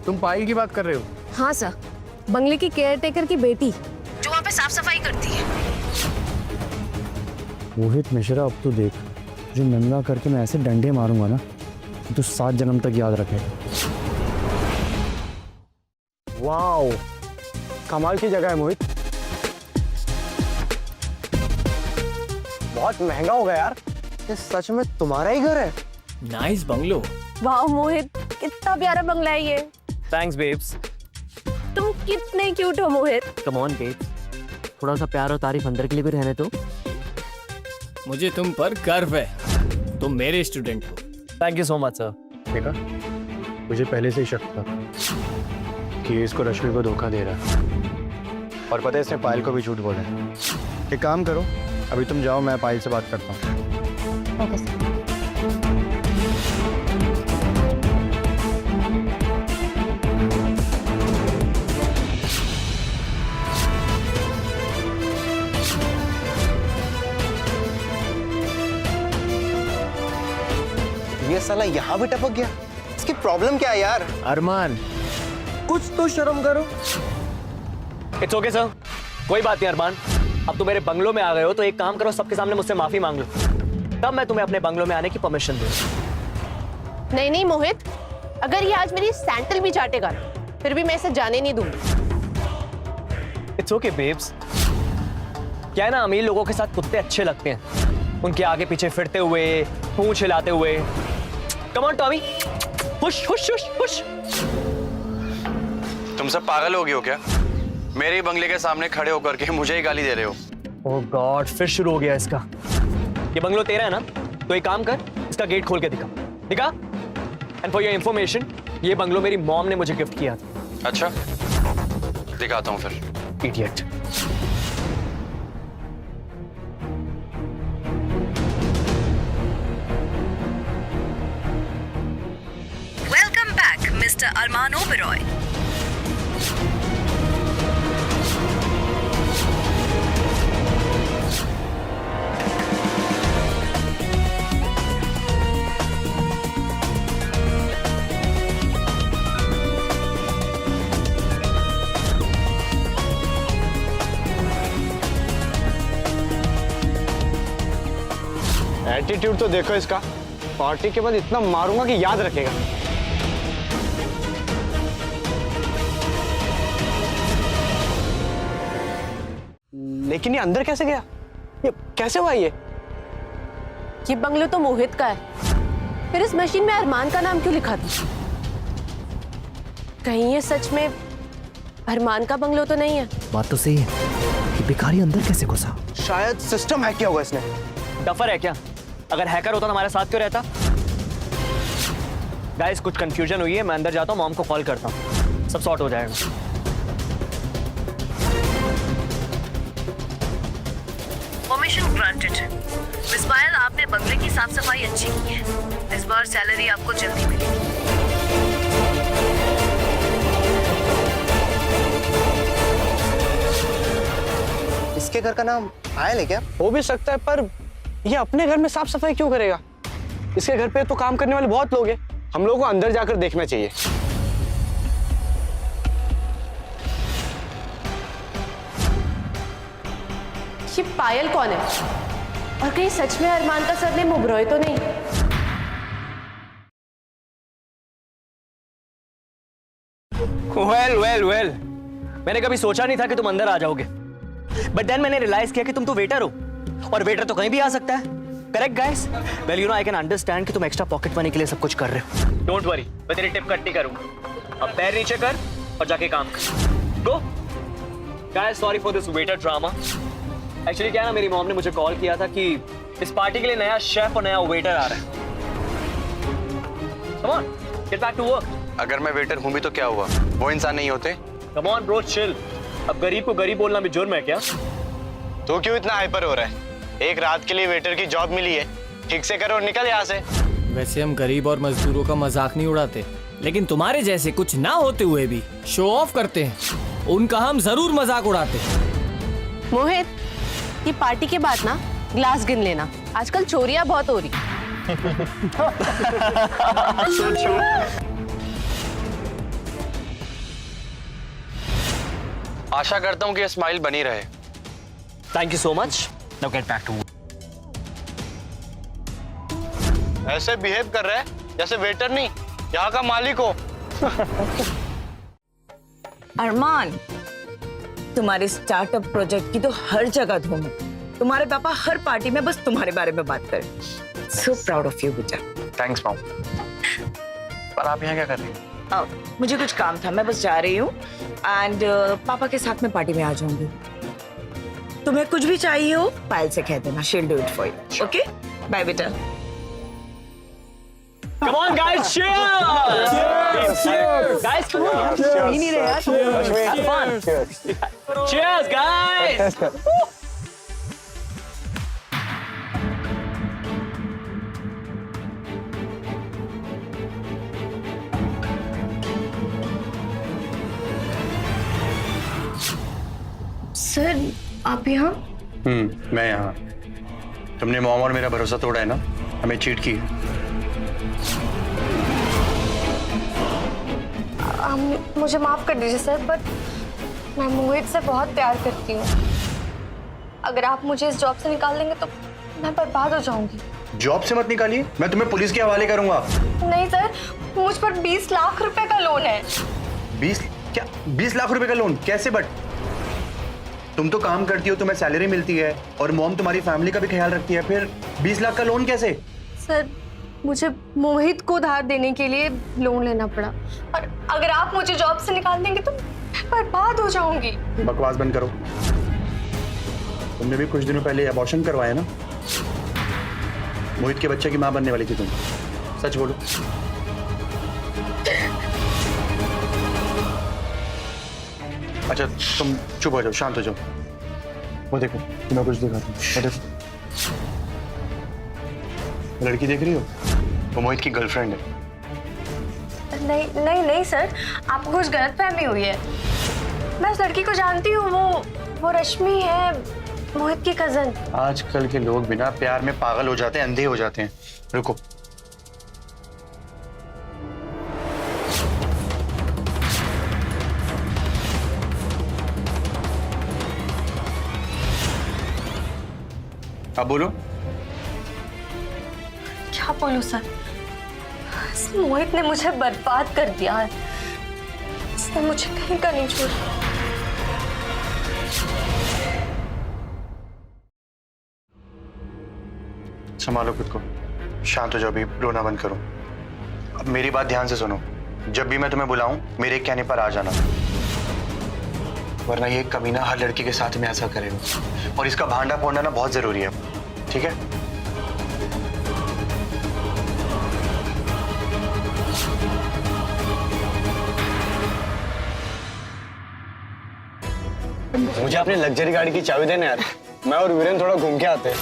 S12: तुम पायल की बात कर रहे हो?
S9: हाँ सर, बंगले की केयर टेकर की बेटी जो वहाँ पे साफ सफाई करती है।
S12: मोहित मिश्रा, अब तो देख, जो नंगा करके मैं ऐसे डंडे मारूंगा ना, तो 7 जन्म तक याद रखे।
S10: वाओ, कमाल की जगह है मोहित। बहुत महंगा होगा यार। ये सच में तुम्हारा ही घर है?
S2: Nice bungalow.
S5: वाह मोहित, कितना प्यारा बंगला है ये।
S3: Thanks babes.
S5: तुम कितने क्यूट हो मोहित।
S3: कम ऑन बेब्स, थोड़ा सा प्यार और तारीफ अंदर के लिए भी रहने दो।
S2: मुझे तुम पर गर्व है, तुम मेरे स्टूडेंट हो।
S3: Thank you so much sir.
S12: देखा, मुझे पहले से ही शक था कि इसको रश्मि को धोखा दे रहा है, और पता है इसने पायल को भी झूठ बोला है। एक काम करो, अभी तुम जाओ, मैं पायल से बात करता हूँ।
S5: Okay sir.
S10: ये साला यहाँ भी टपक गया, इसकी प्रॉब्लम क्या है यार?
S12: अरमान, कुछ तो शर्म करो।
S3: इट्स ओके सर, कोई बात नहीं अरमान। अब तुम मेरे बंगलो में आ गए हो तो एक काम करो, सबके सामने मुझसे माफी मांग लो, तब मैं तुम्हें अपने बंगलो में आने की परमिशन दूँ।
S5: नहीं नहीं मोहित, अगर ये आज मेरी सैंडल भी चाटेगा फिर भी मैं इसे जाने नहीं दूंगी।
S3: It's okay babes. क्या है ना, अमीर लोगों के साथ कुत्ते अच्छे लगते हैं, उनके आगे पीछे फिरते हुए, पूंछ हिलाते हुए। Come on Tommy, push push push push.
S6: तुम सब पागल हो गए हो क्या? मेरे ही बंगले के सामने खड़े होकर के मुझे ही गाली दे रहे हो।
S3: ओह गॉड, फिर शुरू हो गया इसका। ये बंगलो तेरा है ना, तो एक काम कर, इसका गेट खोल के दिखा दिखा। एंड फॉर योर इंफॉर्मेशन, ये बंगलो मेरी मॉम ने मुझे गिफ्ट किया था।
S6: अच्छा, दिखाता हूँ फिर।
S3: इडियट।
S7: वेलकम बैक मिस्टर अरमान ओबेरॉय।
S10: एटीट्यूड तो देखो इसका, पार्टी के बाद इतना मारूंगा कि याद रखेगा। लेकिन ये अंदर कैसे गया? ये कैसे हुआ ये
S5: बंगलो तो मोहित का है, फिर इस मशीन में अरमान का नाम क्यों लिखा था? कहीं ये सच में अरमान का बंगलो तो नहीं है?
S2: बात तो सही है कि भिखारी अंदर कैसे घुसा?
S10: शायद सिस्टम हैक किया होगा इसने।
S3: डफर है क्या? अगर हैकर होता तो हमारे साथ क्यों रहता? गाइस, कुछ कंफ्यूजन हुई है, मैं अंदर जाता हूँ, मॉम को कॉल करता हूँ, सब सॉर्ट हो जाएगा।
S7: Permission granted. मिस पायल, आपने बंगले की साफ सफाई अच्छी की है। इस बार सैलरी आपको जल्दी मिलेगी।
S10: इसके घर का नाम पायल है क्या? हो भी सकता है, पर ये अपने घर में साफ सफाई क्यों करेगा? इसके घर पे तो काम करने वाले बहुत लोग हैं। हम लोगों को अंदर जाकर देखना चाहिए।
S5: ये पायल कौन है? और कहीं सच में अरमान का सरनेम ओबेरॉय तो नहीं?
S3: वेल, मैंने कभी सोचा नहीं था कि तुम अंदर आ जाओगे, बट देन मैंने रियलाइज किया कि तुम तो वेटर हो, और वेटर तो कहीं भी आ सकता है। Correct guys? Well you know, I can understand कि तुम एक्स्ट्रा पॉकेट मनी के लिए सब कुछ कर रहे हो। डोंट वरी, मैं तेरी टिप कट नहीं करूंगा। अब पैर नीचे कर और जाके काम कर। Go guys, sorry for this waiter drama. Actually क्या है ना, मेरी मॉम ने मुझे कॉल किया था कि इस पार्टी के लिए नया शेफ और नया वेटर आ रहा है। Come on, get back to work.
S6: अगर मैं वेटर हूँ भी तो क्या हुआ? वो इंसान नहीं होते?
S3: Come on bro, chill. अब गरीब को गरीब बोलना भी जुर्म है क्या?
S10: तो क्यों इतना हाइपर हो रहा है? एक रात के लिए वेटर की जॉब मिली है, ठीक से करो और निकल यहाँ से।
S2: वैसे हम गरीब और मजदूरों का मजाक नहीं उड़ाते, लेकिन तुम्हारे जैसे कुछ ना होते हुए भी शो ऑफ करते हैं, उनका हम जरूर मजाक उड़ाते हैं।
S5: मोहित, ये पार्टी के बाद ना ग्लास गिन लेना, आजकल चोरियां बहुत हो रही।
S6: आशा करता हूँ कि ये स्माइल बनी रहे।
S3: Thank you so much. Now get back to work.
S10: ऐसे बिहेव कर रहा है जैसे वेटर नहीं, यहाँ का मालिक हो।
S7: अरमान, तुम्हारे स्टार्टअप प्रोजेक्ट की तो हर जगह धूम है। तुम्हारे पापा हर पार्टी में बस तुम्हारे बारे में बात कर। सो प्राउड ऑफ यू बेटा।
S6: Thanks mom. पर आप यहाँ क्या कर रही हैं?
S7: मुझे कुछ काम था, मैं बस जा रही हूँ एंड पापा के साथ में पार्टी में आ जाऊंगी। तुम्हें कुछ भी चाहिए हो पायल से कह देना, she will do it for you. Okay, bye बेटा।
S3: Come on guys, cheers! Cheers! Guys, come on. पी नहीं रहे यार. Have fun. Cheers, guys!
S9: Sir, आप यहाँ?
S6: मैं यहाँ। तुमने मॉम और मेरा भरोसा तोड़ा है ना, हमें चीट की।
S9: मुझे माफ कर दीजिए सर, बट मैं मोहित से बहुत प्यार करती हूँ। अगर आप मुझे इस जॉब से निकाल देंगे तो मैं बर्बाद हो जाऊंगी।
S6: जॉब से मत निकालिए, मैं तुम्हें पुलिस के हवाले करूंगा।
S9: नहीं सर, मुझ पर 20 लाख रुपए का लोन है।
S6: 20 लाख रुपए का लोन? कैसे? बट तुम तो काम करती हो, तुम्हें सैलरी मिलती है और मॉम तुम्हारी फैमिली का भी ख्याल रखती है, फिर 20 लाख का लोन कैसे?
S9: सर, मुझे मोहित को धार देने के लिए लोन लेना पड़ा, और अगर आप मुझे जॉब से निकाल देंगे तो मैं बर्बाद हो जाऊंगी।
S12: बकवास बंद करो। तुमने भी कुछ दिनों पहले अबॉर्शन करवाया ना? मोहित के बच्चे की माँ बनने वाली थी तुम, सच बोलो। अच्छा तुम चुप हो जाओ, शांत हो जाओ। वो देखो, तुम्हें कुछ दिखाता हूँ। वो देखो, लड़की देख रही हो? वो मोहित की गर्लफ्रेंड है।
S9: नहीं नहीं नहीं सर, आपको कुछ गलतफहमी हुई है। मैं उस लड़की को जानती हूँ, वो रश्मि है, मोहित की कजन।
S12: आजकल के लोग बिना प्यार में पागल हो जाते हैं, अंधे हो जाते हैं। रुको, अब बोलो।
S9: क्या बोलूं सर, इस मोहित ने मुझे बर्बाद कर दिया है। इसने मुझे कहीं का नहीं छोड़ा।
S12: संभालो खुद को, शांत हो जाओ, अभी रोना बंद करो। अब मेरी बात ध्यान से सुनो। जब भी मैं तुम्हें बुलाऊं, मेरे कहने पर आ जाना, वरना ये कमीना हर लड़की के साथ में ऐसा करेगा, और इसका भांडा फोड़ना ना बहुत जरूरी है, ठीक है?
S10: मुझे अपनी लग्जरी गाड़ी की चाबी देना यार, मैं और वीरेन थोड़ा घूम के आते हैं।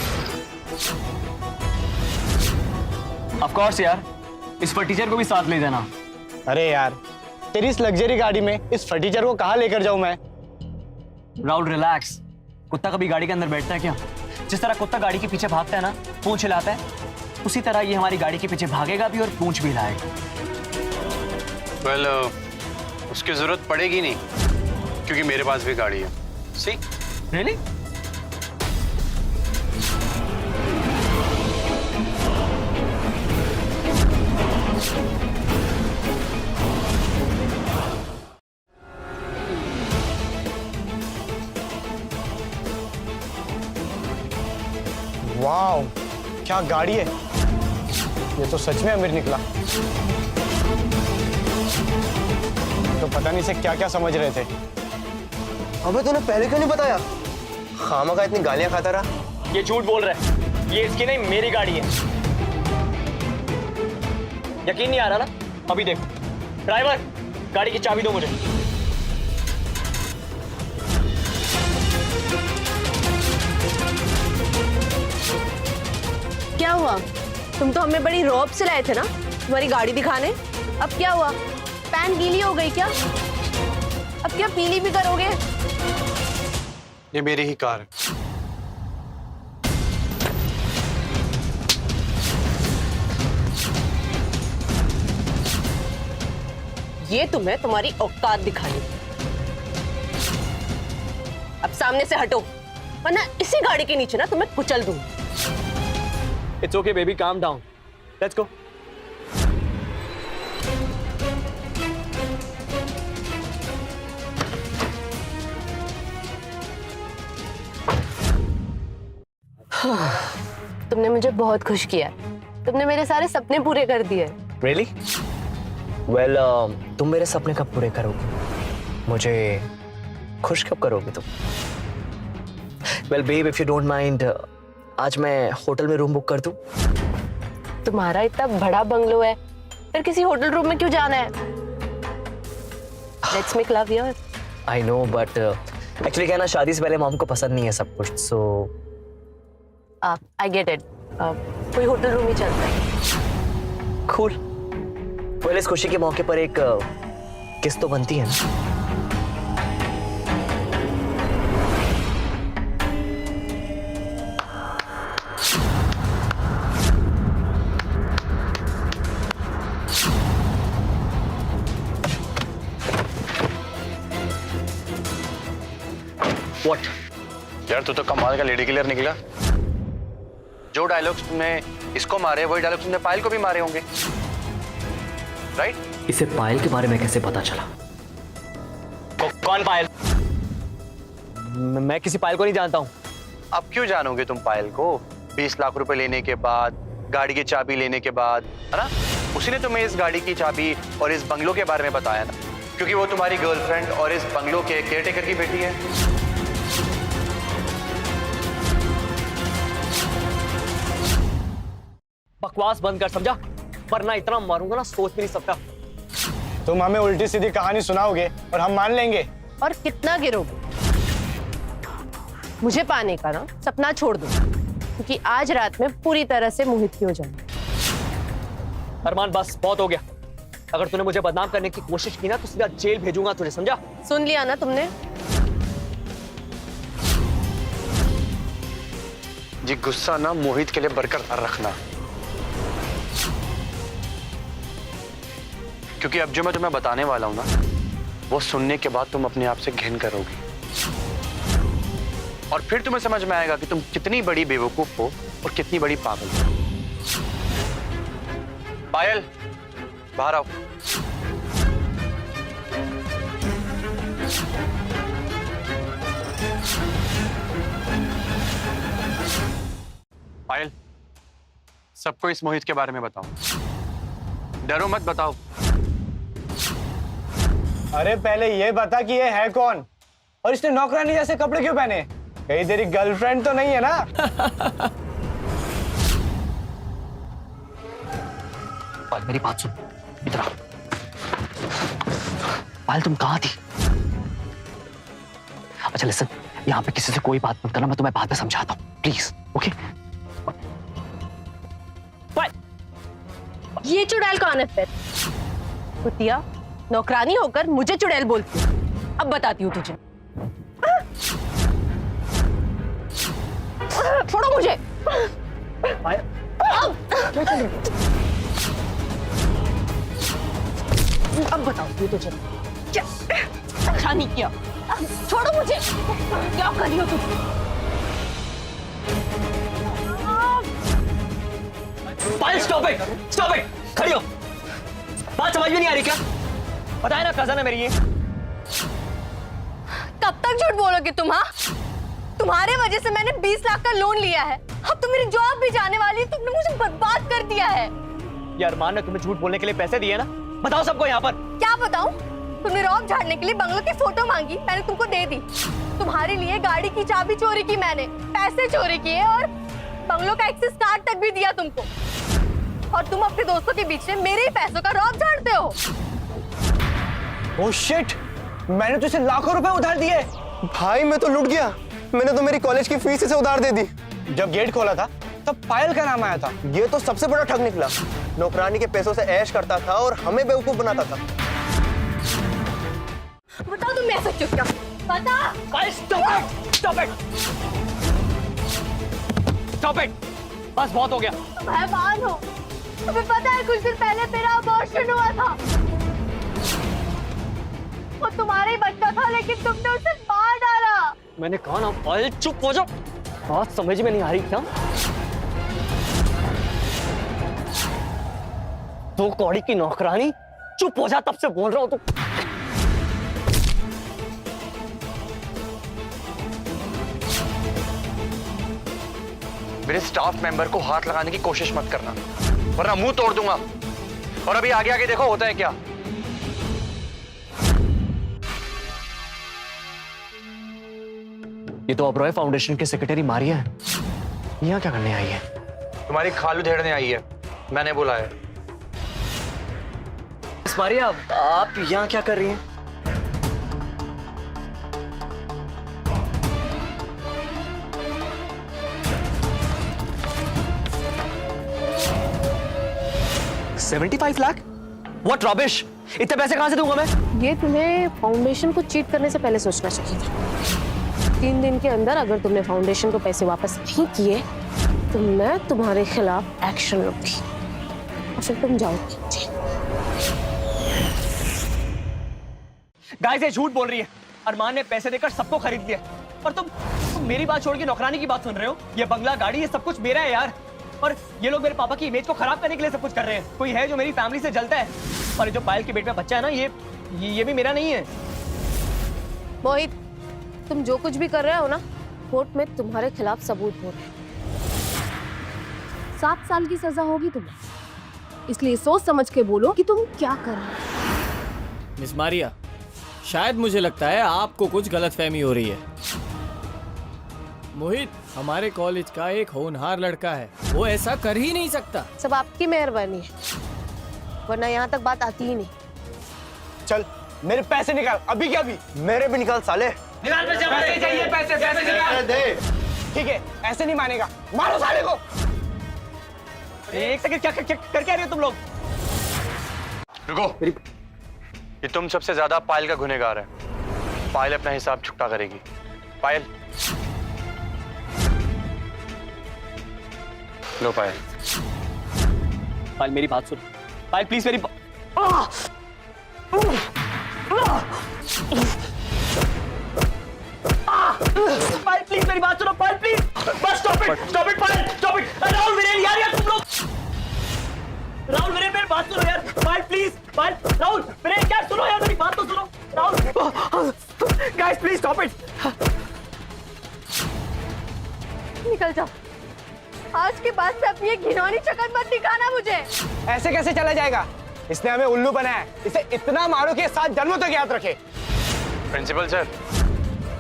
S3: ऑफ कोर्स यार, इस फटीचर को भी साथ ले जाना।
S10: अरे यार, तेरी इस लग्जरी गाड़ी में इस फटीचर को कहाँ लेकर जाऊं मैं?
S3: राहुल रिलैक्स, कुत्ता कभी गाड़ी के अंदर बैठता है क्या? जिस तरह कुत्ता गाड़ी के पीछे भागता है ना, पूंछ हिलाता है, उसी तरह ये हमारी गाड़ी के पीछे भागेगा भी और पूंछ भी हिलाएगा।
S6: वेल, उसकी जरूरत पड़ेगी नहीं, क्योंकि मेरे पास भी गाड़ी है। सी
S3: रियली?
S10: वाओ, क्या गाड़ी है! ये तो सच में अमीर निकला। तो पता नहीं से क्या क्या समझ रहे थे। अबे तूने पहले क्यों नहीं बताया? खामा का इतनी गालियां खाता रहा।
S3: ये झूठ बोल रहा है, ये इसकी नहीं मेरी गाड़ी है। यकीन नहीं आ रहा ना? अभी देखो। ड्राइवर, गाड़ी की चाबी दो मुझे।
S5: क्या हुआ? तुम तो हमें बड़ी रौब से लाए थे ना तुम्हारी गाड़ी दिखाने। अब क्या हुआ? पैंट गीली हो गई क्या? अब क्या पीली भी करोगे?
S12: ये मेरी ही कार है।
S5: ये तुम्हें तुम्हारी औकात दिखानी। अब सामने से हटो, वरना इसी गाड़ी के नीचे ना तुम्हें कुचल दूं।
S3: It's okay, baby. Calm down. Let's go.
S9: तुमने मुझे बहुत खुश किया। तुमने मेरे सारे सपने पूरे कर दिए।
S3: Really? Well, तुम मेरे सपने कब पूरे करोगे? मुझे खुश कब करोगे तुम? Well, babe, if you don't mind, आज मैं होटल में रूम बुक कर दूं?
S9: तुम्हारा इतना बड़ा बंगलो है, फिर किसी होटल रूम में क्यों जाना है? Let's make love here.
S3: I know, but actually क्या ना, शादी से पहले मॉम को पसंद नहीं है सब कुछ, so
S9: I get it. कोई होटल रूम ही चलता है।
S3: cool. well, इस खुशी के मौके पर एक किस तो बनती है ना? What?
S12: यार तू तो कमाल का लेडी किलर निकला। जो डायलॉग्स तुमने इसको मारे, वही डायलॉग्स तुमने पायल को भी मारे होंगे, राइट?
S3: इसे पायल के बारे में कैसे पता चला? कौन पायल? मैं किसी पायल को नहीं जानता हूँ।
S12: अब क्यों जानोगे तुम पायल को? 20 लाख रुपए लेने के बाद
S6: गाड़ी की चाबी लेने के बाद, है ना? उसी ने तुम्हें इस गाड़ी की चाबी और इस बंगलों के बारे में बताया ना, क्योंकि वो तुम्हारी गर्लफ्रेंड और इस बंगलों के केयरटेकर की बेटी है।
S3: बकवास बंद कर, समझा? वरना इतना मारूंगा ना सोच भी नहीं सकता।
S12: तुम हमें उल्टी सीधी कहानी सुनाओगे और हम मान लेंगे।
S5: और कितना गिरोगे? मुझे पाने का ना सपना छोड़ दो, क्योंकि आज रात में पूरी तरह से मोहित की हो जाऊंगी।
S3: अरमान बस बहुत हो गया। अगर तूने मुझे बदनाम करने की कोशिश की ना तो सीधा जेल भेजूंगा तुझे, समझा?
S5: सुन लिया ना तुमने?
S6: जी गुस्सा ना मोहित के लिए बरकरार रखना, क्योंकि अब जो मैं तुम्हें बताने वाला हूं ना, वो सुनने के बाद तुम अपने आप से घिन करोगी और फिर तुम्हें समझ में आएगा कि तुम कितनी बड़ी बेवकूफ हो और कितनी बड़ी पागल हो। पायल, बाहर आओ। पायल, सबको इस मोहित के बारे में बताओ, डरो मत, बताओ।
S12: अरे पहले ये बता कि ये है कौन और इसने नौकरानी जैसे कपड़े क्यों पहने? कहीं तेरी गर्लफ्रेंड तो नहीं है ना?
S3: पायल मेरी बात सुन, इधर आ। पायल तुम कहाँ थी? अच्छा लिसन, यहाँ पे किसी से कोई बात मत करना, मैं तुम्हें बाद में समझाता हूँ, प्लीज, ओके?
S5: ये चुड़ैल कौन है फिर? कुतिया, नौकरानी होकर मुझे चुड़ैल बोलती है। अब बताती हूँ तुझे। छोड़ो मुझे। अब बताती हूँ तुझे। क्या अच्छा नहीं किया? छोड़ो मुझे। क्या कर रही हो तुम?
S3: पायल स्टॉप इट, स्टॉप इट, खड़ी हो। बात समझ में नहीं आ रही क्या? बताए ना कजन है मेरी ये।
S9: कब तक झूठ बोलोगे तुम? हाँ, तुम्हारे वजह से मैंने 20 लाख का लोन लिया है। अब तो मेरी जॉब भी जाने वाली है। तुमने मुझे बर्बाद कर दिया है।
S3: यार अरमान ने तुम्हें झूठ बोलने के लिए पैसे दिए ना? बताओ सबको यहाँ पर।
S9: क्या बताऊं? तुमने रौब झाड़ने के लिए बंगलों की फोटो मांगी, मैंने तुमको दे दी। तुम्हारे लिए गाड़ी की चाबी चोरी की मैंने, पैसे चोरी किए और बंगलों का एक्सेस कार्ड तक भी दिया तुमको। और तुम अपने दोस्तों के बीच में मेरे ही पैसों का रौब झाड़ते हो।
S12: ओह शिट, मैंने तुझे लाखों रुपए उधार दिए।
S10: भाई मैं तो लूट गया, मैंने तो मेरी कॉलेज की फीस इसे उधार दे दी।
S12: जब गेट खोला था तब पायल का नाम आया था।
S10: ये तो सबसे बड़ा ठग निकला, नौकरानी के पैसों से ऐश करता था और हमें बेवकूफ बनाता था।
S9: बताओ तुम ऐसा क्यों किया? बता।
S3: Stop it, stop it, stop it, बस बहुत हो गया।
S9: तुम हैवान हो। तुम्हें पता है कुछ दिन पहले मेरा अबॉर्शन हुआ था। वो तुम्हारा ही बच्चा था, लेकिन तुमने उसे मार डाला।
S3: मैंने कहा ना पायल चुप हो जाओ। बात समझ में नहीं आ रही क्या? तो कौड़ी की नौकरानी, चुप हो जा, तब से बोल रहा हूं तू।
S6: मेरे स्टाफ मेंबर को हाथ लगाने की कोशिश मत करना, वरना मुंह तोड़ दूंगा। और अभी आगे आगे देखो होता है क्या।
S3: ये तो ओबरॉय फाउंडेशन के सेक्रेटरी मारिया है। यहाँ क्या करने आई है?
S6: तुम्हारी खालू धेड़ने आई है, मैंने बुलाया।
S3: मारिया, आप यहाँ क्या कर रही हैं? $75 लाख? What rubbish! इतने पैसे कहां से दूंगा मैं?
S9: ये तुम्हें फाउंडेशन को चीट करने से पहले सोचना चाहिए था। 3 दिन के अंदर अगर तुमने फाउंडेशन को पैसे वापस नहीं किए तो मैं तुम्हारे खिलाफ एक्शन लूंगी और फिर तुम जाओगी।
S3: गाइस ये झूठ बोल रही है। अरमान ने पैसे देकर सबको खरीद लिया और तुम मेरी बात छोड़ के नौकरानी की बात सुन रहे हो। ये बंगला, गाड़ी, ये सब कुछ मेरा है यार। और ये लोग मेरे पापा की इमेज को खराब करने के लिए सब कुछ कर रहे हैं। कोई है जो मेरी फैमिली से जलता है। और जो पायल के पेट में बच्चा है ना, ये भी मेरा नहीं है।
S9: मोहित, तुम जो कुछ भी कर रहे हो ना, कोर्ट में तुम्हारे खिलाफ सबूत हो रहे हैं। 7 साल की सजा होगी तुम्हें। इसलिए सोच समझ के बोलो कि तुम क्या कर रहे हो।
S2: मिस मारिया, शायद मुझे लगता है आपको कुछ गलतफहमी हो रही है। मोहित हमारे कॉलेज का एक होनहार लड़का है, वो ऐसा कर ही नहीं सकता।
S9: सब आपकी मेहरबानी है, वरना यहाँ तक बात आती ही नहीं।
S10: चल मेरे पैसे निकाल, अभी क्या अभी। मेरे भी निकाल साले।
S3: निकाल पैसे, पैसे चाहिए, पैसे निकाल।
S10: दे।
S3: ठीक है, ऐसे नहीं मानेगा, मारो साले को। एक सेकंड, क्या करके आ रहे हो तुम लोग?
S6: रुको, ये तुम सबसे ज्यादा पायल का गुनहगार है। पायल अपना हिसाब चुकता करेगी। पायल, लो पायल।
S3: पायल मेरी बात सुन, पायल प्लीज मेरी पायल प्लीज मेरी बात सुनो, पायल प्लीज, बस stop it Payal, stop it. Rahul Viren यार तुम लोग, राहुल वीरेन मेरी बात सुनो यार, पायल प्लीज, पायल, राहुल वीरेन क्या सुनो यार, मेरी बात तो सुनो Rahul, guys please stop it.
S9: निकल जाओ, आज के बाद से अपनी ये घिनौनी शक्ल मत दिखाना मुझे।
S10: ऐसे कैसे चला जाएगा? इसने हमें उल्लू बनाया है, इसे इतना मारो कि 7 जन्मों तक याद रखे।
S6: प्रिंसिपल सर,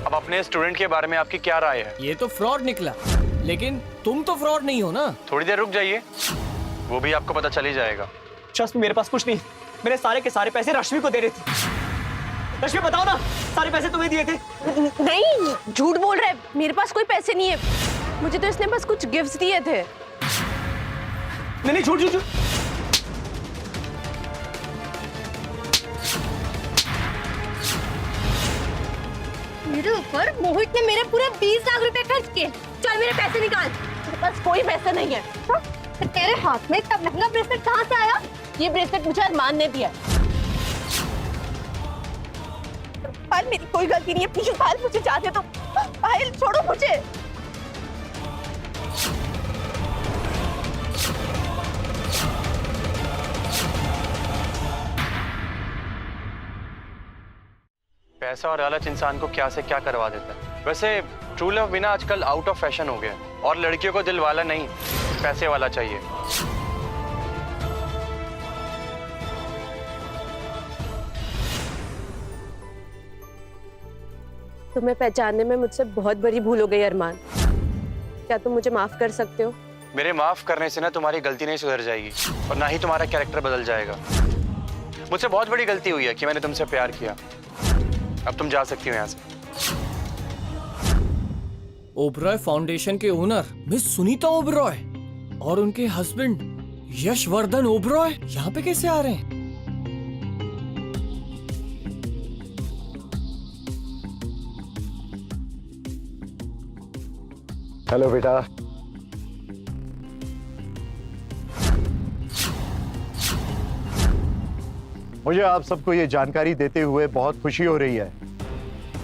S6: अब अपने स्टूडेंट के बारे में आपकी क्या राय है?
S2: ये तो फ्रॉड निकला, लेकिन तुम तो फ्रॉड नहीं हो ना।
S6: थोड़ी देर रुक जाइए, वो भी आपको पता चल ही जाएगा।
S3: ट्रस्ट मी, मेरे पास कुछ नहीं, मेरे सारे के सारे पैसे रश्मि को दे रहे थे। रश्मि बताओ ना, सारे पैसे तुम्हें दिए थे?
S5: नहीं, झूठ बोल रहा है, मेरे पास कोई पैसे नहीं है, मुझे तो इसने बस कुछ गिफ्ट्स दिए थे।
S3: नहीं झूठ झूठ।
S5: मेरे ऊपर मोहित ने मेरे पूरे 20 लाख रुपए खर्च किए। चल मेरे पैसे निकाल। मेरे पास कोई पैसे नहीं है। हाँ? तो तेरे हाथ में इतना महंगा ब्रेसलेट कहाँ से आया? ये ब्रेसलेट मुझे अरमान ने दिया। पायल मेरी कोई गलती नहीं है, प्लीज पायल मुझे जाने दो। पायल छोड़ो मुझे।
S6: पैसा और लालच इंसान को क्या से क्या करवा देता है। वैसे ट्रू लव बिना आजकल आउट ऑफ फैशन हो गया, और लड़कियों को दिल वाला नहीं, पैसे वाला चाहिए।
S5: तुम्हें पहचानने में मुझसे बहुत बड़ी भूल हो गई अरमान। क्या तुम मुझे माफ कर सकते हो?
S6: मेरे माफ करने से ना तुम्हारी गलती नहीं सुधर जाएगी, और ना ही तुम्हारा कैरेक्टर बदल जाएगा। मुझसे बहुत बड़ी गलती हुई है कि मैंने तुमसे प्यार किया। अब तुम जा सकती हो यहाँ से।
S2: ओबरॉय फाउंडेशन के ओनर मिस सुनीता ओबरॉय और उनके हस्बैंड यशवर्धन ओबरॉय यहाँ पे कैसे आ रहे हैं?
S4: हेलो बेटा। मुझे आप सबको ये जानकारी देते हुए बहुत खुशी हो रही है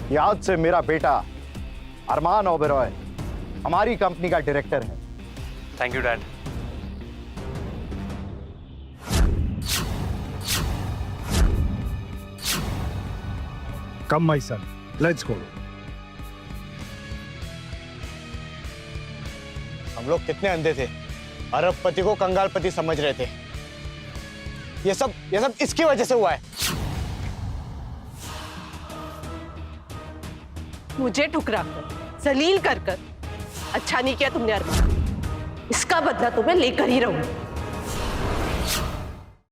S4: कि आज से मेरा बेटा अरमान ओबरॉय हमारी कंपनी का डायरेक्टर है।
S6: Thank you dad.
S11: Come my son, let's go.
S10: हम लोग कितने अंधे थे, अरबपति को कंगालपति समझ रहे थे। ये सब इसकी वजह से हुआ है।
S5: मुझे ठुकरा कर, जलील कर अच्छा नहीं किया तुमने अरमान। इसका बदला तुम्हें लेकर ही रहूंगी।